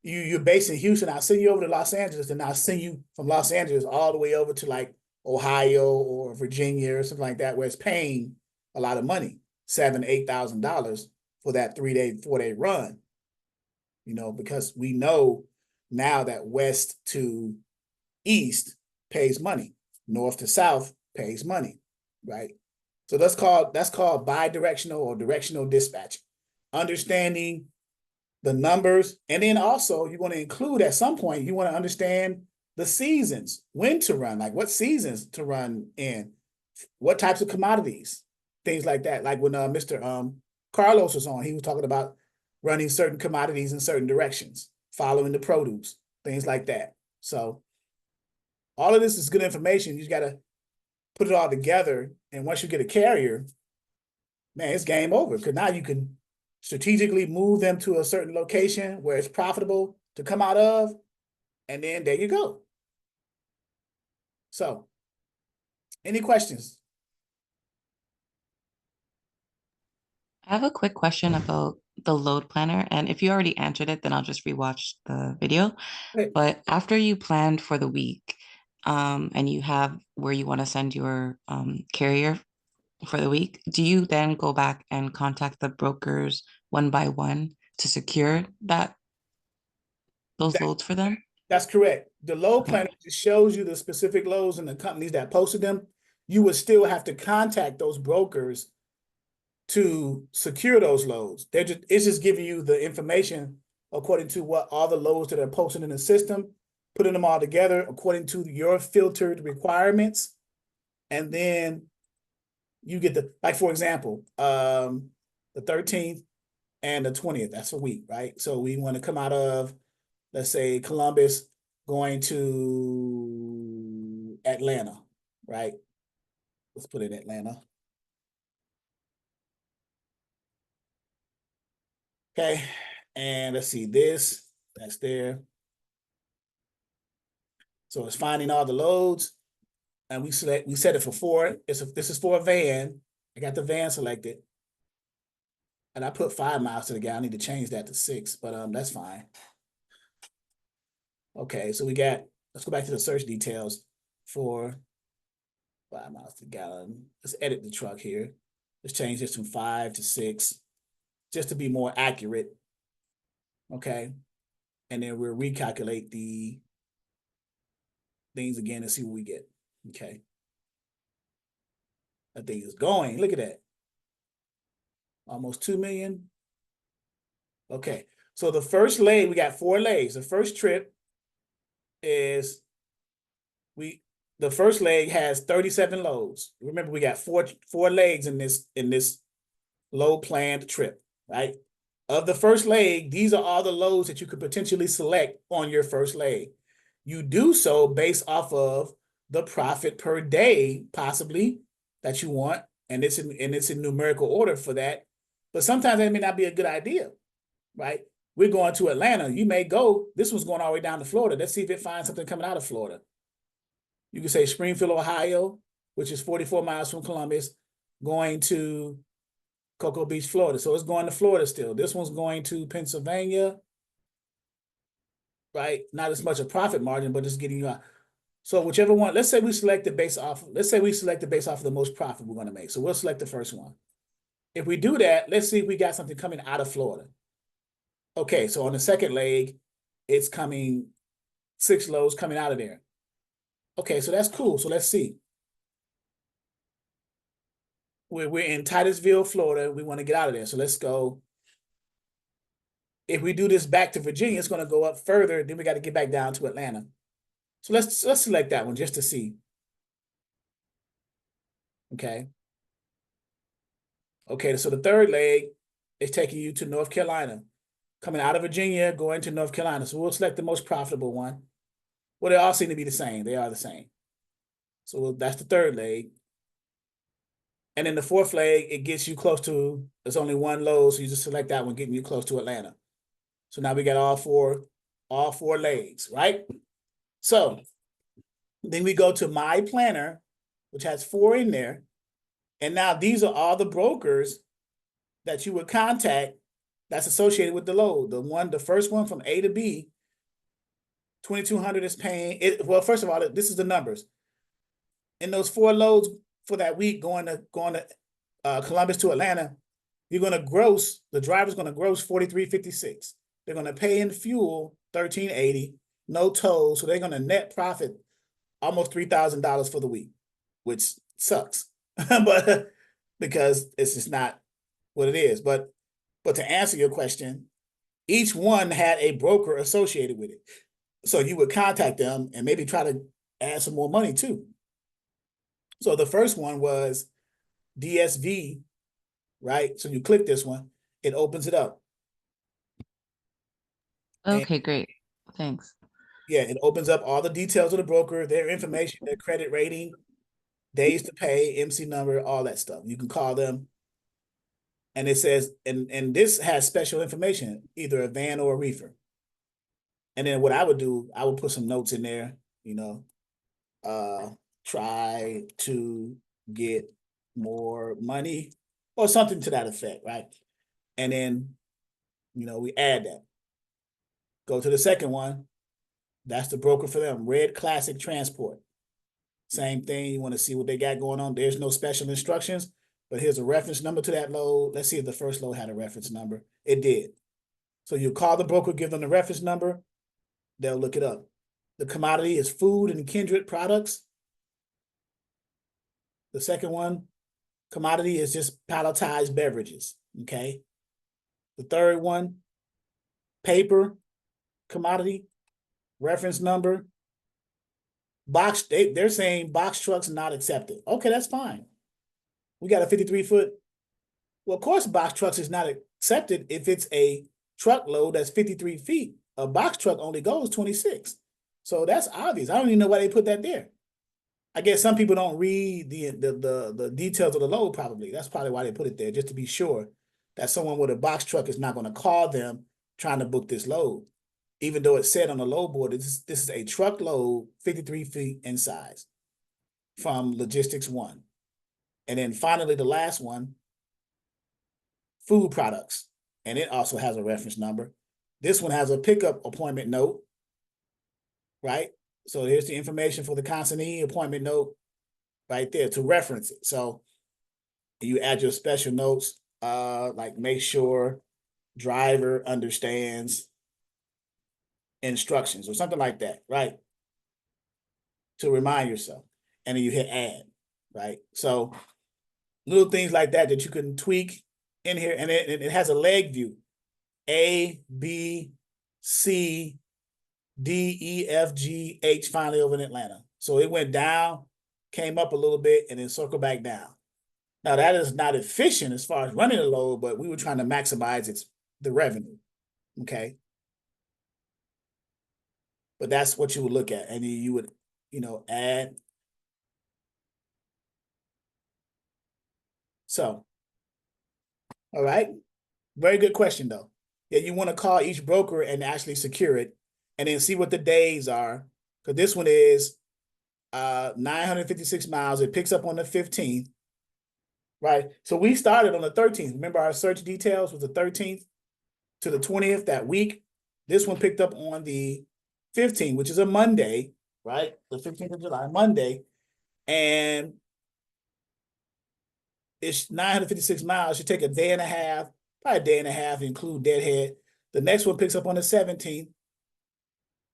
You're based in Houston. I'll send you over to Los Angeles, and I'll send you from Los Angeles all the way over to like Ohio or Virginia or something like that, where it's paying a lot of money, $7,000 to $8,000 for that 4-day run. You know, because we know now that west to east pays money, north to south pays money, right? So that's called bi-directional or directional dispatch. Understanding the numbers, and then also you want to include at some point, you want to understand the seasons, when to run, like what seasons to run in, what types of commodities, things like that. Like when Mr. Carlos was on, he was talking about running certain commodities in certain directions, following the produce, things like that. So all of this is good information. You just got to put it all together. And once you get a carrier, man, it's game over, because now you can strategically move them to a certain location where it's profitable to come out of, and then there you go. So, any questions? I have a quick question about the load planner, and if you already answered it, then I'll just rewatch the video. Right. But after you planned for the week, and you have where you want to send your carrier for the week, do you then go back and contact the brokers one by one to secure those That- loads for them? That's correct. The load Okay. planner just shows you the specific loads and the companies that posted them. You would still have to contact those brokers to secure those loads. It's just giving you the information according to what all the loads that are posted in the system, putting them all together according to your filtered requirements. And then you get like, for example, the 13th and the 20th, that's a week, right? So we want to come out of, let's say, Columbus going to Atlanta, right? Let's put it Atlanta. Okay, and let's see that's there. So it's finding all the loads, and we set it for 4. This is for a van. I got the van selected, and I put 5 miles to the gallon. I need to change that to 6, but that's fine. Okay, so let's go back to the search details for 5 miles to the gallon. Let's edit the truck here. Let's change this from 5 to 6, just to be more accurate. Okay, and then we'll recalculate the things again and see what we get. Okay, that thing is going. Look at that, almost 2 million. Okay, so the first leg, we got 4 legs. The first trip is the first leg has 37 loads. Remember, we got four legs in this load planned trip, right? Of the first leg, these are all the loads that you could potentially select on your first leg. You do so based off of the profit per day, possibly, that you want, and it's in numerical order for that. But sometimes that may not be a good idea, right? We're going to Atlanta. You may go, this one's going all the way down to Florida. Let's see if it finds something coming out of Florida. You can say Springfield, Ohio, which is 44 miles from Columbus, going to Cocoa Beach, Florida. So it's going to Florida still. This one's going to Pennsylvania, right? Not as much a profit margin, but just getting you out. So whichever one, let's say we select the base off of the most profit we're going to make. So we'll select the first one. If we do that, let's see if we got something coming out of Florida. Okay, so on the second leg, it's coming 6 loads coming out of there. Okay, so that's cool. So let's see. We're in Titusville, Florida. We want to get out of there. So let's go. If we do this back to Virginia, it's going to go up further. Then we got to get back down to Atlanta. So let's select that one just to see. Okay. Okay, so the third leg is taking you to North Carolina. Coming out of Virginia, going to North Carolina. So we'll select the most profitable one. Well, they all seem to be the same. They are the same. So that's the third leg. And then the fourth leg, it gets you close to, there's only one load, so you just select that one, getting you close to Atlanta. So now we got all four legs, right? So then we go to My Planner, which has 4 in there. And now these are all the brokers that you would contact that's associated with the load. The first one from A to B, 2,200 is paying it. Well, first of all, this is the numbers. In those 4 loads for that week going to Columbus to Atlanta, the driver's gonna gross $43.56. They're gonna pay in fuel $13.80, no tolls, so they're gonna net profit almost $3,000 for the week, which sucks, but because it's just not what it is. But to answer your question, each one had a broker associated with it, so you would contact them and maybe try to add some more money too. So the first one was DSV, right? So you click this one, it opens it up. Okay, great. Thanks. Yeah, it opens up all the details of the broker, their information, their credit rating, days to pay, MC number, all that stuff. You can call them. And it says, and this has special information, either a van or a reefer. And then what I would do, I would put some notes in there, try to get more money or something to that effect, right? And then we add that. Go to the second one. That's the broker for them, Red Classic Transport. Same thing, you want to see what they got going on. There's no special instructions, but here's a reference number to that load. Let's see if the first load had a reference number. It did. So you call the broker, give them the reference number, they'll look it up. The commodity is food and kindred products. The second one, commodity is just palletized beverages, okay? The third one, paper, commodity, reference number. Box, they're saying box trucks not accepted. Okay, that's fine. We got a 53-foot. Well, of course, box trucks is not accepted if it's a truckload that's 53 feet. A box truck only goes 26. So that's obvious. I don't even know why they put that there. I guess some people don't read the details of the load probably. That's probably why they put it there, just to be sure that someone with a box truck is not going to call them trying to book this load. Even though it said on the load board, this is a truckload 53 feet in size from Logistics One. And then finally, the last one, food products. And it also has a reference number. This one has a pickup appointment note, right? So here's the information for the consignee appointment note right there to reference it. So you add your special notes, like make sure driver understands instructions or something like that, right? To remind yourself. And then you hit add, right? So little things like that that you can tweak in here. And it has a leg view. A, B, C, D, E, F, G, H, finally over in Atlanta. So it went down, came up a little bit, and then circled back down. Now that is not efficient as far as running a load, but we were trying to maximize the revenue, okay? But that's what you would look at. And you would, add. So, all right. Very good question though. Yeah, you want to call each broker and actually secure it and then see what the days are. Because this one is 956 miles. It picks up on the 15th. Right. So we started on the 13th. Remember our search details was the 13th to the 20th that week. This one picked up on the 15th, which is a Monday, right? The 15th of July, Monday. And it's 956 miles. Should take a day and a half, probably a day and a half, include deadhead. The next one picks up on the 17th,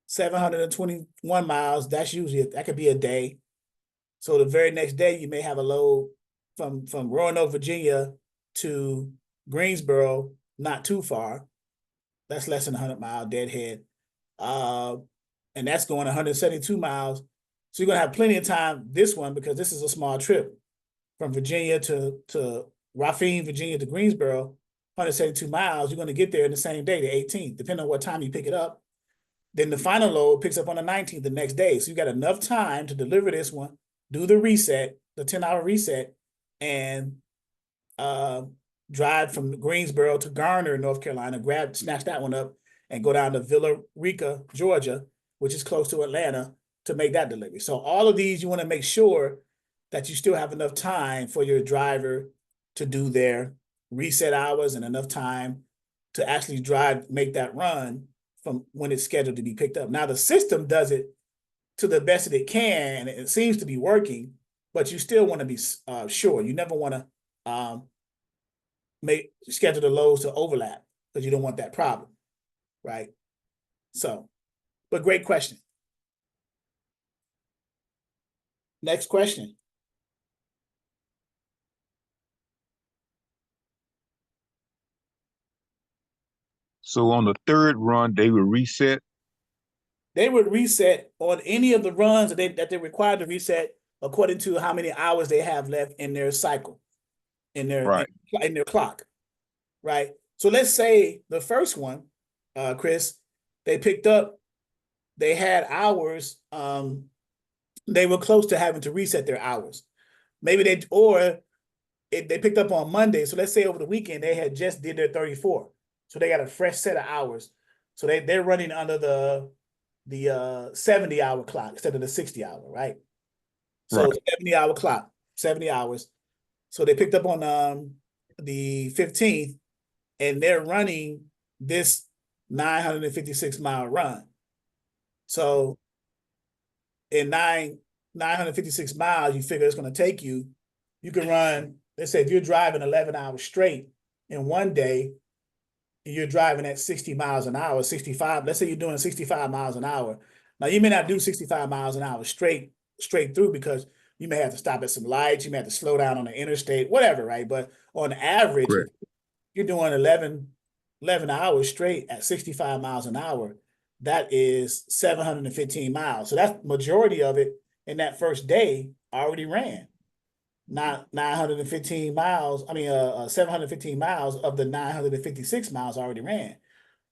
721 miles. That's usually, that could be a day. So the very next day, you may have a load from Roanoke, Virginia to Greensboro, not too far. That's less than 100 mile deadhead. And that's going 172 miles. So you're going to have plenty of time, this one, because this is a small trip from Virginia to Raphine, Virginia to Greensboro, 172 miles. You're going to get there in the same day, the 18th, depending on what time you pick it up. Then the final load picks up on the 19th, the next day. So you got enough time to deliver this one, do the reset, the 10-hour reset, and drive from Greensboro to Garner, North Carolina, snatch that one up, and go down to Villa Rica, Georgia, which is close to Atlanta, to make that delivery. So all of these, you want to make sure that you still have enough time for your driver to do their reset hours and enough time to actually make that run from when it's scheduled to be picked up. Now the system does it to the best that it can, and it seems to be working, but you still want to be sure. You never want to schedule the loads to overlap because you don't want that problem, right? So, but great question. Next question. So on the third run, they will reset. They would reset on any of the runs that they're required to reset according to how many hours they have left in their cycle, in their clock, right? So let's say the first one, Chris, they picked up, they had hours, they were close to having to reset their hours. Maybe they picked up on Monday. So let's say over the weekend, they had just did their 34. So they got a fresh set of hours. So they're running under the 70-hour clock instead of the 60-hour, right? So 70-hour clock, 70 hours. So they picked up on the 15th, and they're running this 956-mile run. So in 956 miles, you figure it's going to take you, you can run, let's say if you're driving 11 hours straight in one day, you're driving at 60 miles an hour, 65, let's say you're doing 65 miles an hour. Now you may not do 65 miles an hour straight through because you may have to stop at some lights, you may have to slow down on the interstate, whatever, right? But on average, Correct. you're doing 11 hours straight at 65 miles an hour. That is 715 miles. So that's majority of it in that first day already ran. Not 915 miles, 715 miles of the 956 miles already ran.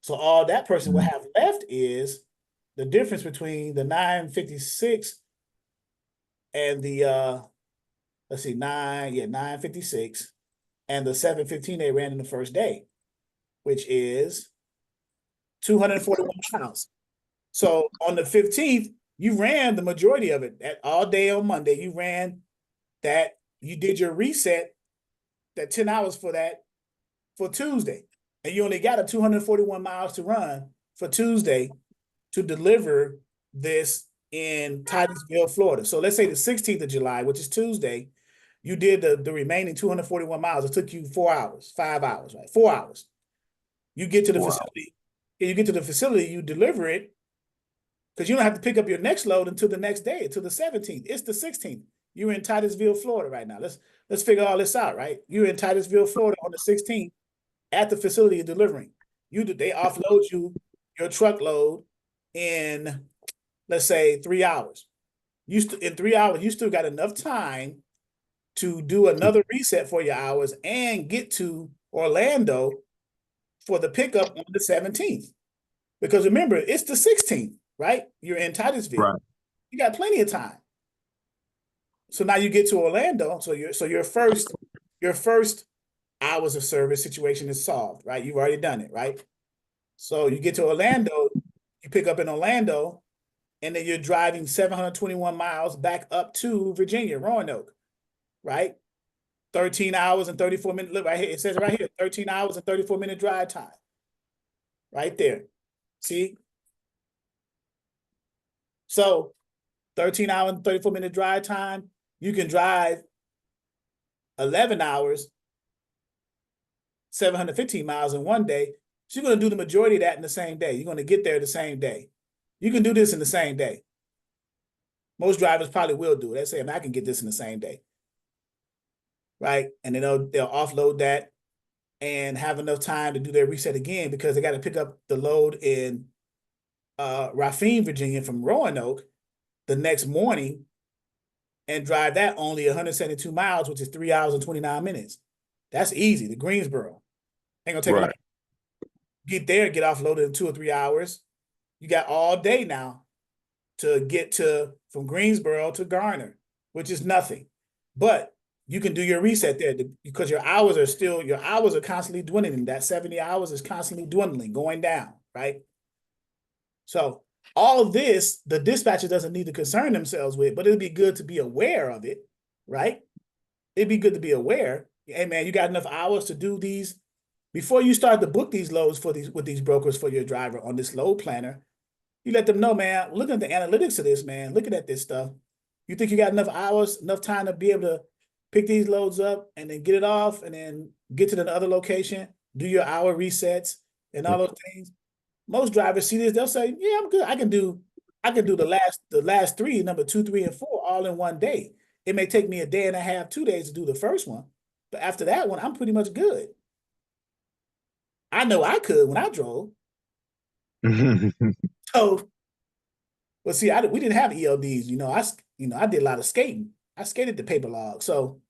So all that person will have left is the difference between the 956 and the let's see, 956 and the 715 they ran in the first day, which is 241 miles. So on the 15th, you ran the majority of it. That all day on Monday, you ran that, you did your reset, that 10 hours for that for Tuesday. And you only got a 241 miles to run for Tuesday to deliver this in Titusville, Florida. So let's say the 16th of July, which is Tuesday, you did the remaining 241 miles. It took you 4 hours, 5 hours, right? 4 hours. You get to the facility. You get to the facility, you deliver it, because you don't have to pick up your next load until the next day, until the 17th. It's the 16th. You're in Titusville, Florida right now. Let's figure all this out, right? You're in Titusville, Florida on the 16th at the facility you're delivering. They offload you your truckload in, let's say, 3 hours. In 3 hours, you still got enough time to do another reset for your hours and get to Orlando for the pickup on the 17th. Because remember, it's the 16th, right? You're in Titusville. Right. You got plenty of time. So now you get to Orlando. So your first hours of service situation is solved, right? You've already done it, right? So you get to Orlando, you pick up in Orlando, and then you're driving 721 miles back up to Virginia, Roanoke, right? 13 hours and 34 minutes. Look right here. It says right here, 13 hours and 34-minute drive time. Right there. See? So 13 hours and 34-minute drive time. You can drive 11 hours, 715 miles in one day. So you're going to do the majority of that in the same day. You're going to get there the same day. You can do this in the same day. Most drivers probably will do it. They say, I can get this in the same day. Right? And then they'll offload that and have enough time to do their reset again because they got to pick up the load in Racine, Virginia from Roanoke the next morning and drive that only 172 miles, which is 3 hours and 29 minutes. That's easy. To Greensboro. Ain't gonna take Right. a lot. Get there, get offloaded in 2 or 3 hours. You got all day now to get from Greensboro to Garner, which is nothing. But you can do your reset there because your hours are constantly dwindling. That 70 hours is constantly dwindling, going down, right? So all this, the dispatcher doesn't need to concern themselves with, but it'd be good to be aware of it, right? It'd be good to be aware. Hey man, you got enough hours to do these before you start to book these loads with these brokers for your driver on this load planner. You let them know, man, looking at the analytics of this, man, looking at this stuff, you think you got enough hours, enough time to be able to pick these loads up and then get it off and then get to the other location, do your hour resets and all those things. Most drivers see this, they'll say, yeah, I'm good. I can do the last three, number 2, 3, and 4, all in one day. It may take me a day and a half, 2 days to do the first one, but after that one, I'm pretty much good. I know I could when I drove. So, but see, we didn't have ELDs. I did a lot of skating. I skated the paper log, so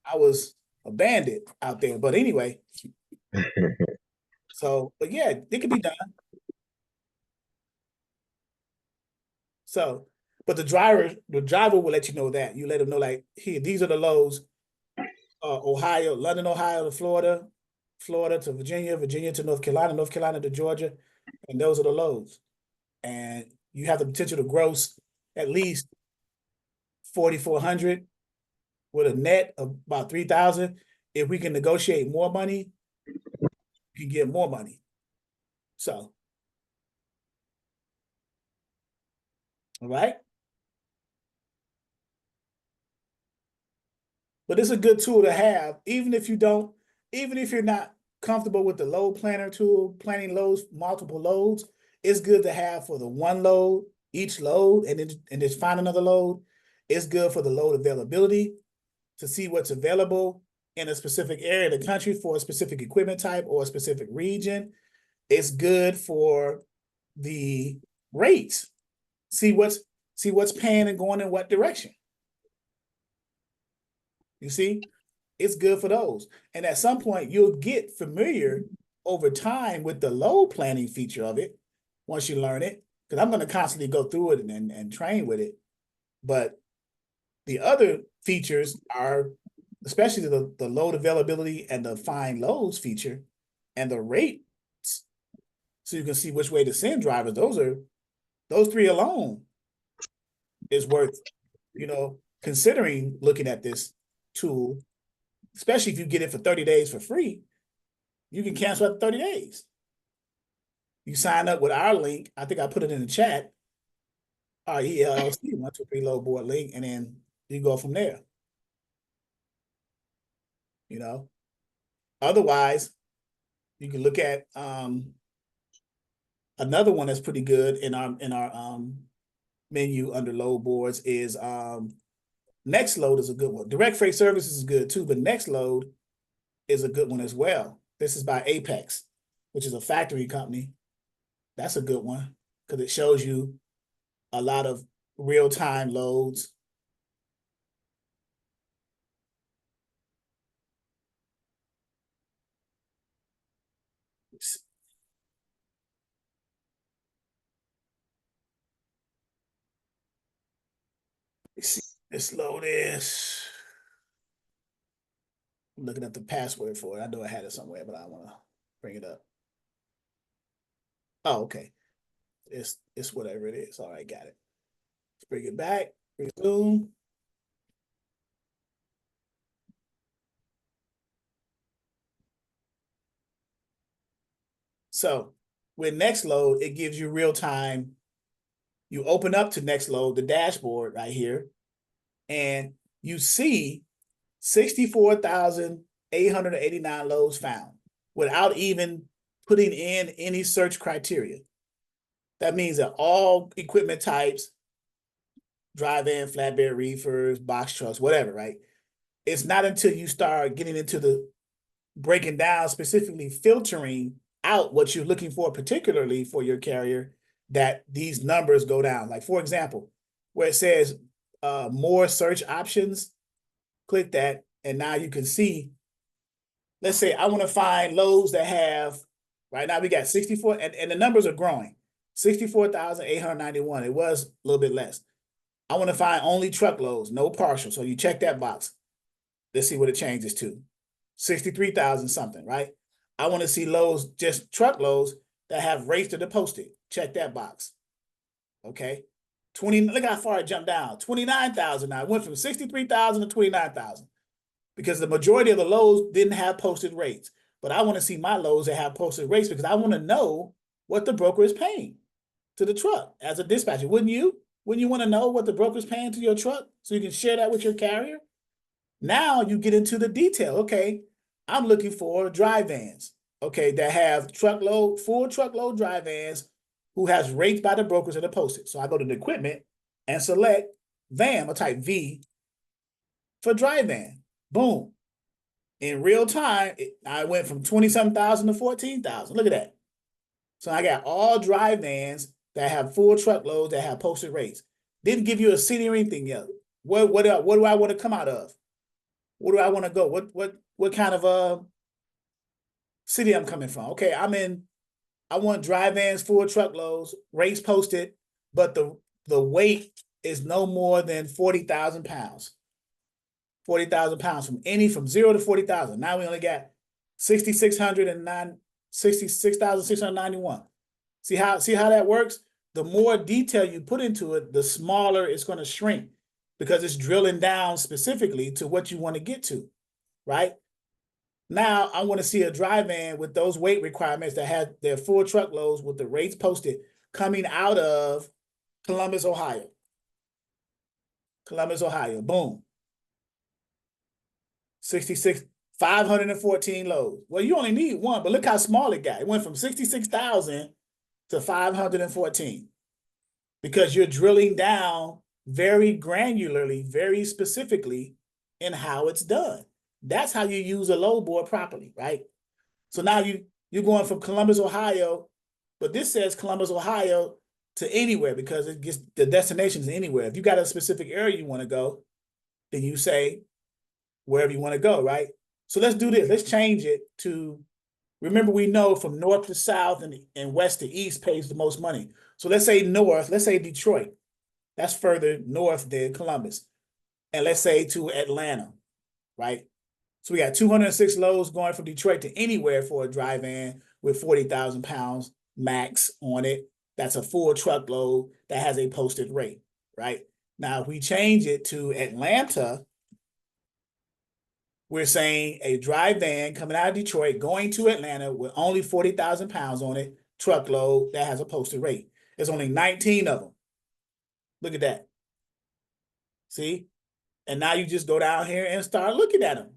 I was a bandit out there. But anyway, but yeah, it could be done. So, but the driver will let you know that. You let them know, like, here, these are the lows. Ohio, London, Ohio to Florida, Florida to Virginia, Virginia to North Carolina, North Carolina to Georgia, and those are the lows. And you have the potential to gross at least 4,400 with a net of about 3,000. If we can negotiate more money, you can get more money. So, all right. But it's a good tool to have, even if you're not comfortable with the load planner tool, planning loads, multiple loads. It's good to have for the one load, each load, and then just find another load. It's good for the load availability to see what's available in a specific area of the country for a specific equipment type or a specific region. It's good for the rates. See what's paying and going in what direction. You see, it's good for those. And at some point, you'll get familiar over time with the load planning feature of it once you learn it, because I'm going to constantly go through it and train with it. But the other features are, especially the load availability and the find loads feature and the rates, so you can see which way to send drivers. Those three alone is worth, considering looking at this tool, especially if you get it for 30 days for free. You can cancel after 30 days. You sign up with our link. I think I put it in the chat. Our ELLC 123 load board link, and then you go from there. Otherwise, you can look at another one that's pretty good in our menu under load boards is Nextload is a good one. Direct Freight Services is good too, but Nextload is a good one as well. This is by Apex, which is a factory company. That's a good one because it shows you a lot of real-time loads. Let's load this. I'm looking at the password for it. I know I had it somewhere, but I want to bring it up. Oh, okay. It's whatever it is. All right, got it. Let's bring it back. Resume. So with Nextload, it gives you real time. You open up to Nextload, the dashboard right here, and you see 64,889 loads found without even putting in any search criteria. That means that all equipment types, drive-in, flatbed reefers, box trucks, whatever, right? It's not until you start getting into the breaking down, specifically filtering out what you're looking for, particularly for your carrier, that these numbers go down. Like, for example, where it says more search options, click that, and now you can see, let's say I want to find loads that have, right now we got 64, and the numbers are growing, 64,891. It was a little bit less. I want to find only truckloads, no partial. So you check that box. Let's see what it changes to. 63,000 something, right? I want to see loads, just truckloads that have rates to the posted. Check that box. Okay. Look how far it jumped down. 29,000 now. It went from 63,000 to 29,000 because the majority of the loads didn't have posted rates. But I want to see my loads that have posted rates because I want to know what the broker is paying to the truck as a dispatcher. Wouldn't you? Wouldn't you want to know what the broker's paying to your truck so you can share that with your carrier? Now you get into the detail. Okay, I'm looking for dry vans, okay, that have full truckload dry vans who has rates by the brokers that are posted. So I go to the equipment and select van, or type V for dry van. Boom. In real time, I went from 20-something thousand to 14,000. Look at that. So I got all dry vans that have full truckloads that have posted rates. Didn't give you a city or anything yet. What do I want to come out of? Where do I want to go? What kind of city I'm coming from? Okay, I want dry vans, full truckloads, rates posted, but the weight is no more than 40,000 pounds. 40,000 pounds from 0 to 40,000. Now we only got 66,691. See how that works? The more detail you put into it, the smaller it's going to shrink because it's drilling down specifically to what you want to get to, right? Now I want to see a dry van with those weight requirements that have their full truckloads with the rates posted coming out of Columbus, Ohio. Columbus, Ohio, boom. 66, 514 loads. Well, you only need one, but look how small it got. It went from 66,000 to 514 because you're drilling down very granularly, very specifically in how it's done. That's how you use a load board properly, right? So now you're going from Columbus, Ohio, but this says Columbus, Ohio to anywhere because it gets the destination is anywhere. If you got a specific area you want to go, then you say wherever you want to go, right? So let's do this. Let's change it to, remember we know from north to south and west to east pays the most money. So let's say north, let's say Detroit. That's further north than Columbus. And let's say to Atlanta, right? So we got 206 loads going from Detroit to anywhere for a dry van with 40,000 pounds max on it. That's a full truckload that has a posted rate, right? Now, if we change it to Atlanta, we're saying a dry van coming out of Detroit going to Atlanta with only 40,000 pounds on it, truckload that has a posted rate. There's only 19 of them. Look at that. See? And now you just go down here and start looking at them.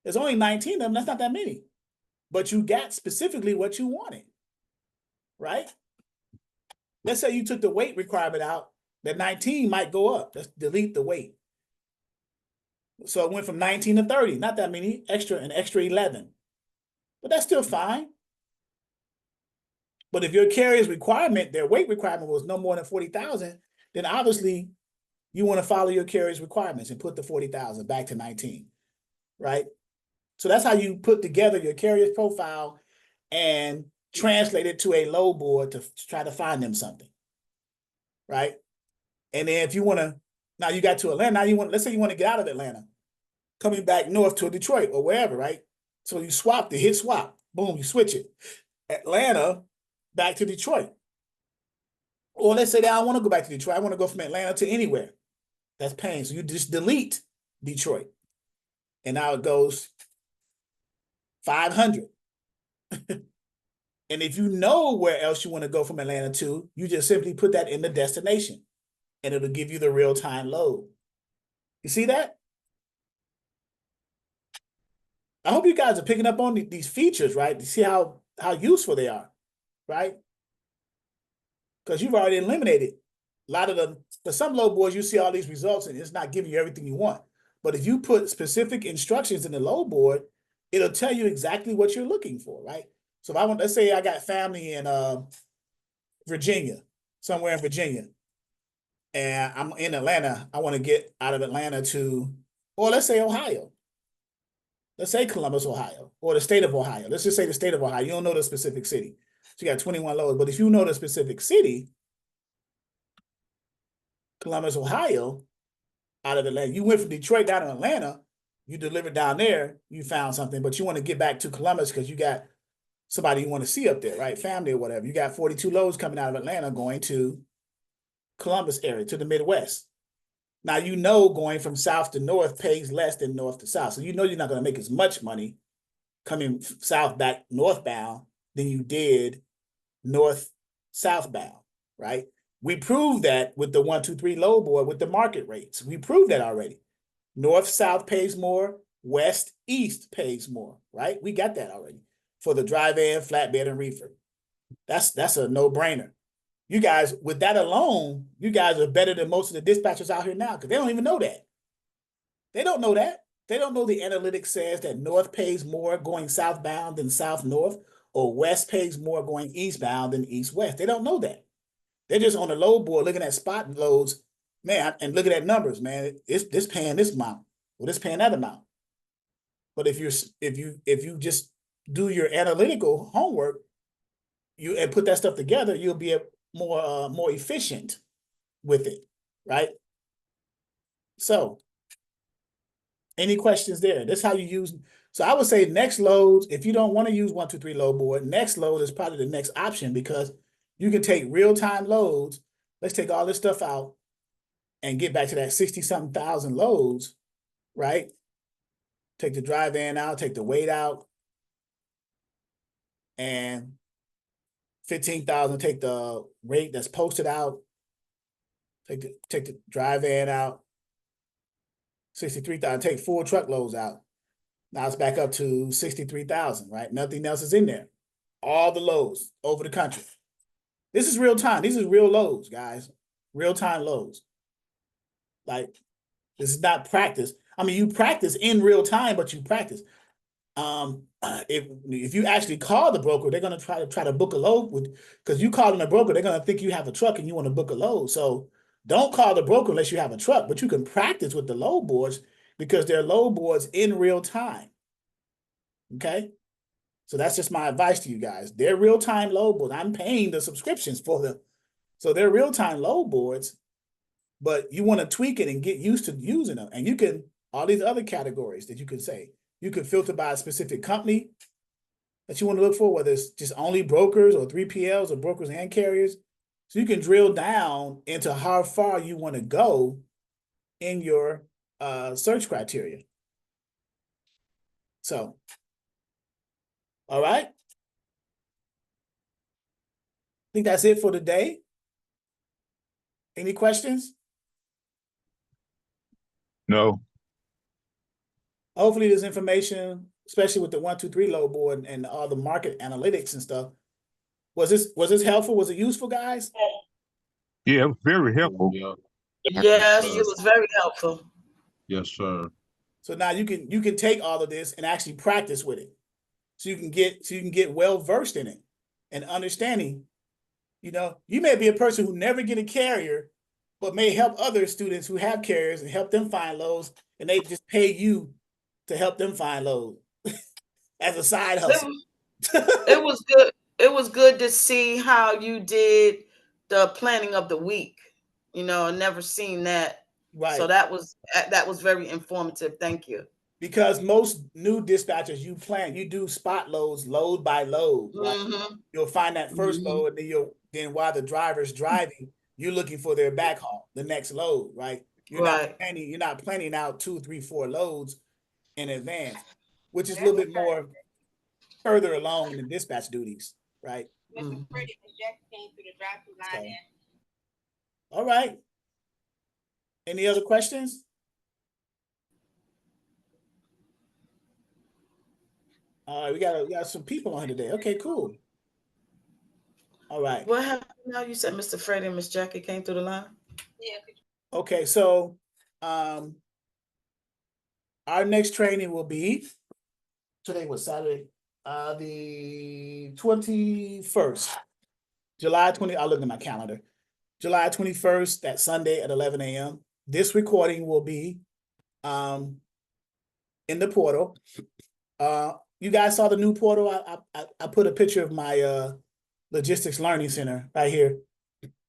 There's only 19 of them. That's not that many. But you got specifically what you wanted, right? Let's say you took the weight requirement out. That 19 might go up. Let's delete the weight. So it went from 19 to 30. Not that many. An extra 11. But that's still fine. But if your carrier's requirement, their weight requirement was no more than 40,000, then obviously you want to follow your carrier's requirements and put the 40,000 back to 19, right? So that's how you put together your carrier's profile and translate it to a load board to try to find them something, right? And then if you want to, now you got to Atlanta, now you want, let's say you want to get out of Atlanta, coming back north to Detroit or wherever, right? So you swap the hit swap, boom, you switch it. Atlanta back to Detroit. Or let's say that I want to go back to Detroit. I want to go from Atlanta to anywhere. That's paying. So you just delete Detroit. And now it goes 500. And if you know where else you want to go from Atlanta to, you just simply put that in the destination and it'll give you the real-time load. You see that? I hope you guys are picking up on these features, right? To see how useful they are, right? Because you've already eliminated a lot of them. For some load boards, you see all these results and it's not giving you everything you want. But if you put specific instructions in the load board, it'll tell you exactly what you're looking for, right? So if I want, let's say I got family in Virginia, somewhere in Virginia, and I'm in Atlanta, I want to get out of Atlanta to, or let's say Ohio. Let's say Columbus, Ohio, or the state of Ohio. Let's just say the state of Ohio. You don't know the specific city. So you got 21 loads. But if you know the specific city, Columbus, Ohio, out of Atlanta, you went from Detroit down to Atlanta, you delivered down there, you found something, but you want to get back to Columbus because you got somebody you want to see up there, right? Family or whatever. You got 42 loads coming out of Atlanta going to Columbus area, to the Midwest. Now, you know going from south to north pays less than north to south. So you know you're not going to make as much money coming south back northbound than you did north southbound, right? We proved that with the 1, 2, 3 load board with the market rates. We proved that already. North south pays more, west east pays more, right? We got that already for the dry van, flatbed, and reefer. That's a no-brainer. You guys, with that alone, you guys are better than most of the dispatchers out here now because they don't even know that. They don't know that. They don't know the analytics says that north pays more going southbound than south-north, or west pays more going eastbound than east-west. They don't know that. They're just on the load board looking at spot loads, man, and looking at numbers, man. It's this paying this amount, or this paying that amount. But if you just do your analytical homework, and put that stuff together, you'll be more efficient with it, right? So, any questions there? That's how you use. So I would say next loads, if you don't want to use 1, 2, 3 load board, next load is probably the next option because you can take real-time loads. Let's take all this stuff out and get back to that 60-something thousand loads, right? take the dry van out, take the weight out. And 15,000, take the rate that's posted out. Take the dry van out. 63,000, take 4 truckloads out. Now it's back up to 63,000, right? Nothing else is in there. All the loads over the country. This is real time. These are real loads, guys. Real time loads. Like, this is not practice. I mean, you practice in real time, but you practice. If you actually call the broker, they're gonna try to book a load with, because you calling a broker, they're gonna think you have a truck and you want to book a load. So don't call the broker unless you have a truck, but you can practice with the load boards because they're load boards in real time. Okay, so that's just my advice to you guys. They're real time load boards. I'm paying the subscriptions for them, so they're real time load boards. But you want to tweak it and get used to using them, and you can all these other categories that you can say. You can filter by a specific company that you want to look for, whether it's just only brokers or 3PLs or brokers and carriers. So you can drill down into how far you want to go in your search criteria. So, all right. I think that's it for today. Any questions? No. Hopefully this information, especially with the 1, 2, 3 load board and all the market analytics and stuff, was this helpful? Was it useful, guys? Yeah, it was very helpful. Yeah. Yes, it was very helpful. Yes, sir. So now you can take all of this and actually practice with it. So you can get well versed in it and understanding. You know, you may be a person who never get a carrier, but may help other students who have carriers and help them find loads, and they just pay you to help them find loads as a side hustle. It was good. It was good to see how you did the planning of the week. You know, I never seen that. Right. So that was very informative. Thank you. Because most new dispatchers, you do spot loads, load by load. Right? Mm-hmm. You'll find that 1st load, and then while the driver's driving, you're looking for their backhaul, the next load, right? You're not planning out 2, 3, 4 loads in advance, which is a little bit more further along in the dispatch duties, right? Mm-hmm. So, all right. Any other questions? All right, we got some people on here today. Okay, cool. All right. What happened now? You said Mr. Freddie and Miss Jackie came through the line? Yeah. Okay, so our next training will be, today was Saturday, the 21st, July 20, I'll look at my calendar. July 21st, that Sunday at 11 a.m. This recording will be in the portal. You guys saw the new portal. I put a picture of my logistics learning center right here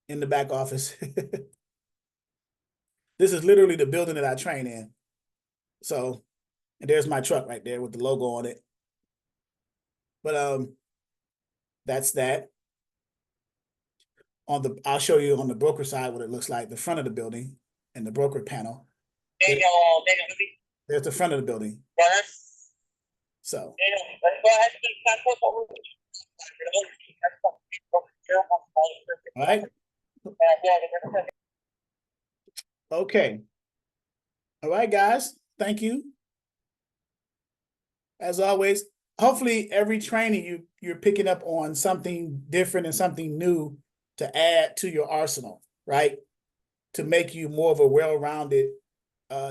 in the back office. This is literally the building that I train in. So, and there's my truck right there with the logo on it. But that's that. I'll show you on the broker side what it looks like, the front of the building and the broker panel. There's the front of the building. So. All right. Okay. All right, guys. Thank you. As always, hopefully every training you're picking up on something different and something new to add to your arsenal, right? To make you more of a well-rounded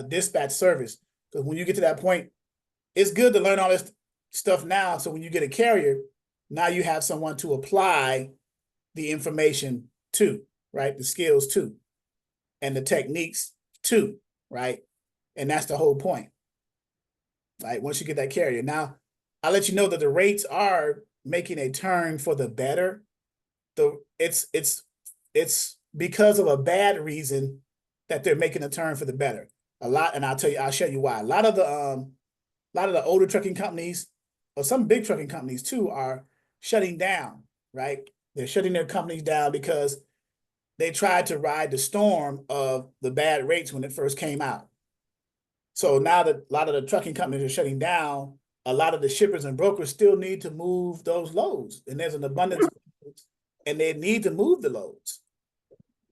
dispatch service. Because when you get to that point, it's good to learn all this stuff now. So when you get a carrier, now you have someone to apply the information to, right? The skills to, and the techniques to, right? And that's the whole point, right? Once you get that carrier. Now, I'll let you know that the rates are making a turn for the better. It's because of a bad reason that they're making a turn for the better. A lot, and I'll show you why. A lot of the older trucking companies, or some big trucking companies too, are shutting down, right? They're shutting their companies down because they tried to ride the storm of the bad rates when it first came out. So now that a lot of the trucking companies are shutting down, a lot of the shippers and brokers still need to move those loads, and there's an abundance of loads, and they need to move the loads.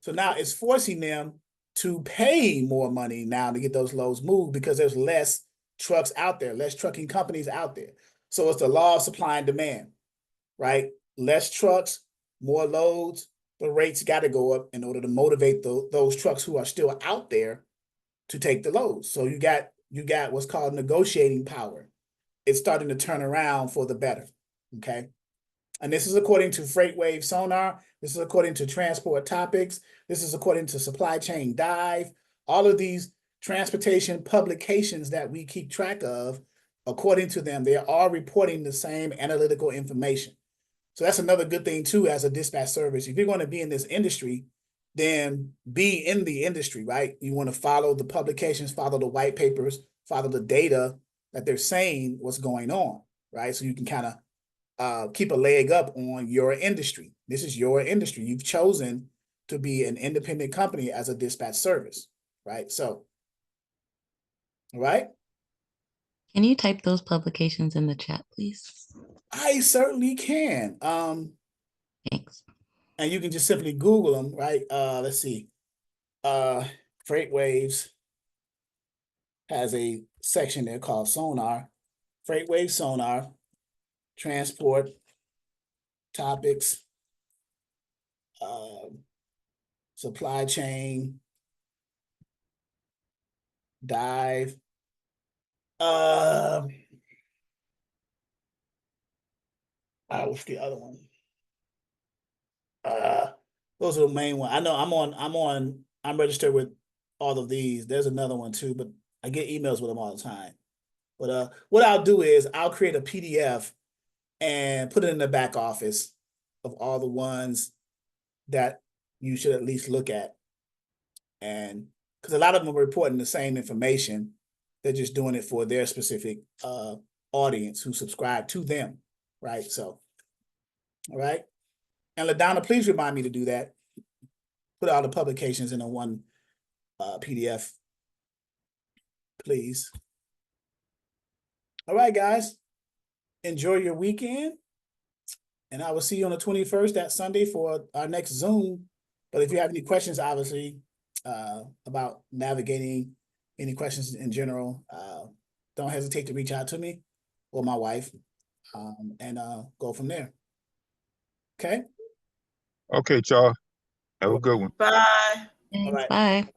So now it's forcing them to pay more money now to get those loads moved because there's less trucks out there, less trucking companies out there. So it's the law of supply and demand, right? Less trucks, more loads, the rates got to go up in order to motivate those trucks who are still out there to take the loads. So you got what's called negotiating power. It's starting to turn around for the better, okay? And this is according to FreightWave Sonar. This is according to Transport Topics. This is according to Supply Chain Dive. All of these transportation publications that we keep track of, according to them, they are all reporting the same analytical information. So that's another good thing too, as a dispatch service. If you're going to be in this industry, then be in the industry, right? You want to follow the publications, follow the white papers, follow the data that they're saying what's going on, right? So you can kind of keep a leg up on your industry. This is your industry. You've chosen to be an independent company as a dispatch service, right? So, all right. Can you type those publications in the chat, please? I certainly can. Thanks. And you can just simply Google them, right? Let's see. FreightWaves has a section there called Sonar. FreightWave Sonar, Transport Topics, Supply Chain Dive. What's the other one? Those are the main ones. I know I'm registered with all of these. There's another one too, but I get emails with them all the time. But what I'll do is I'll create a PDF and put it in the back office of all the ones that you should at least look at. And because a lot of them are reporting the same information, they're just doing it for their specific audience who subscribe to them, right? So, all right. And LaDonna, please remind me to do that. Put all the publications in a one PDF, please. All right, guys. Enjoy your weekend. And I will see you on the 21st, that Sunday, for our next Zoom. But if you have any questions, obviously, about navigating, any questions in general, don't hesitate to reach out to me or my wife, and go from there. Okay? Okay, y'all. Have a good one. Bye. Thanks. right. Bye.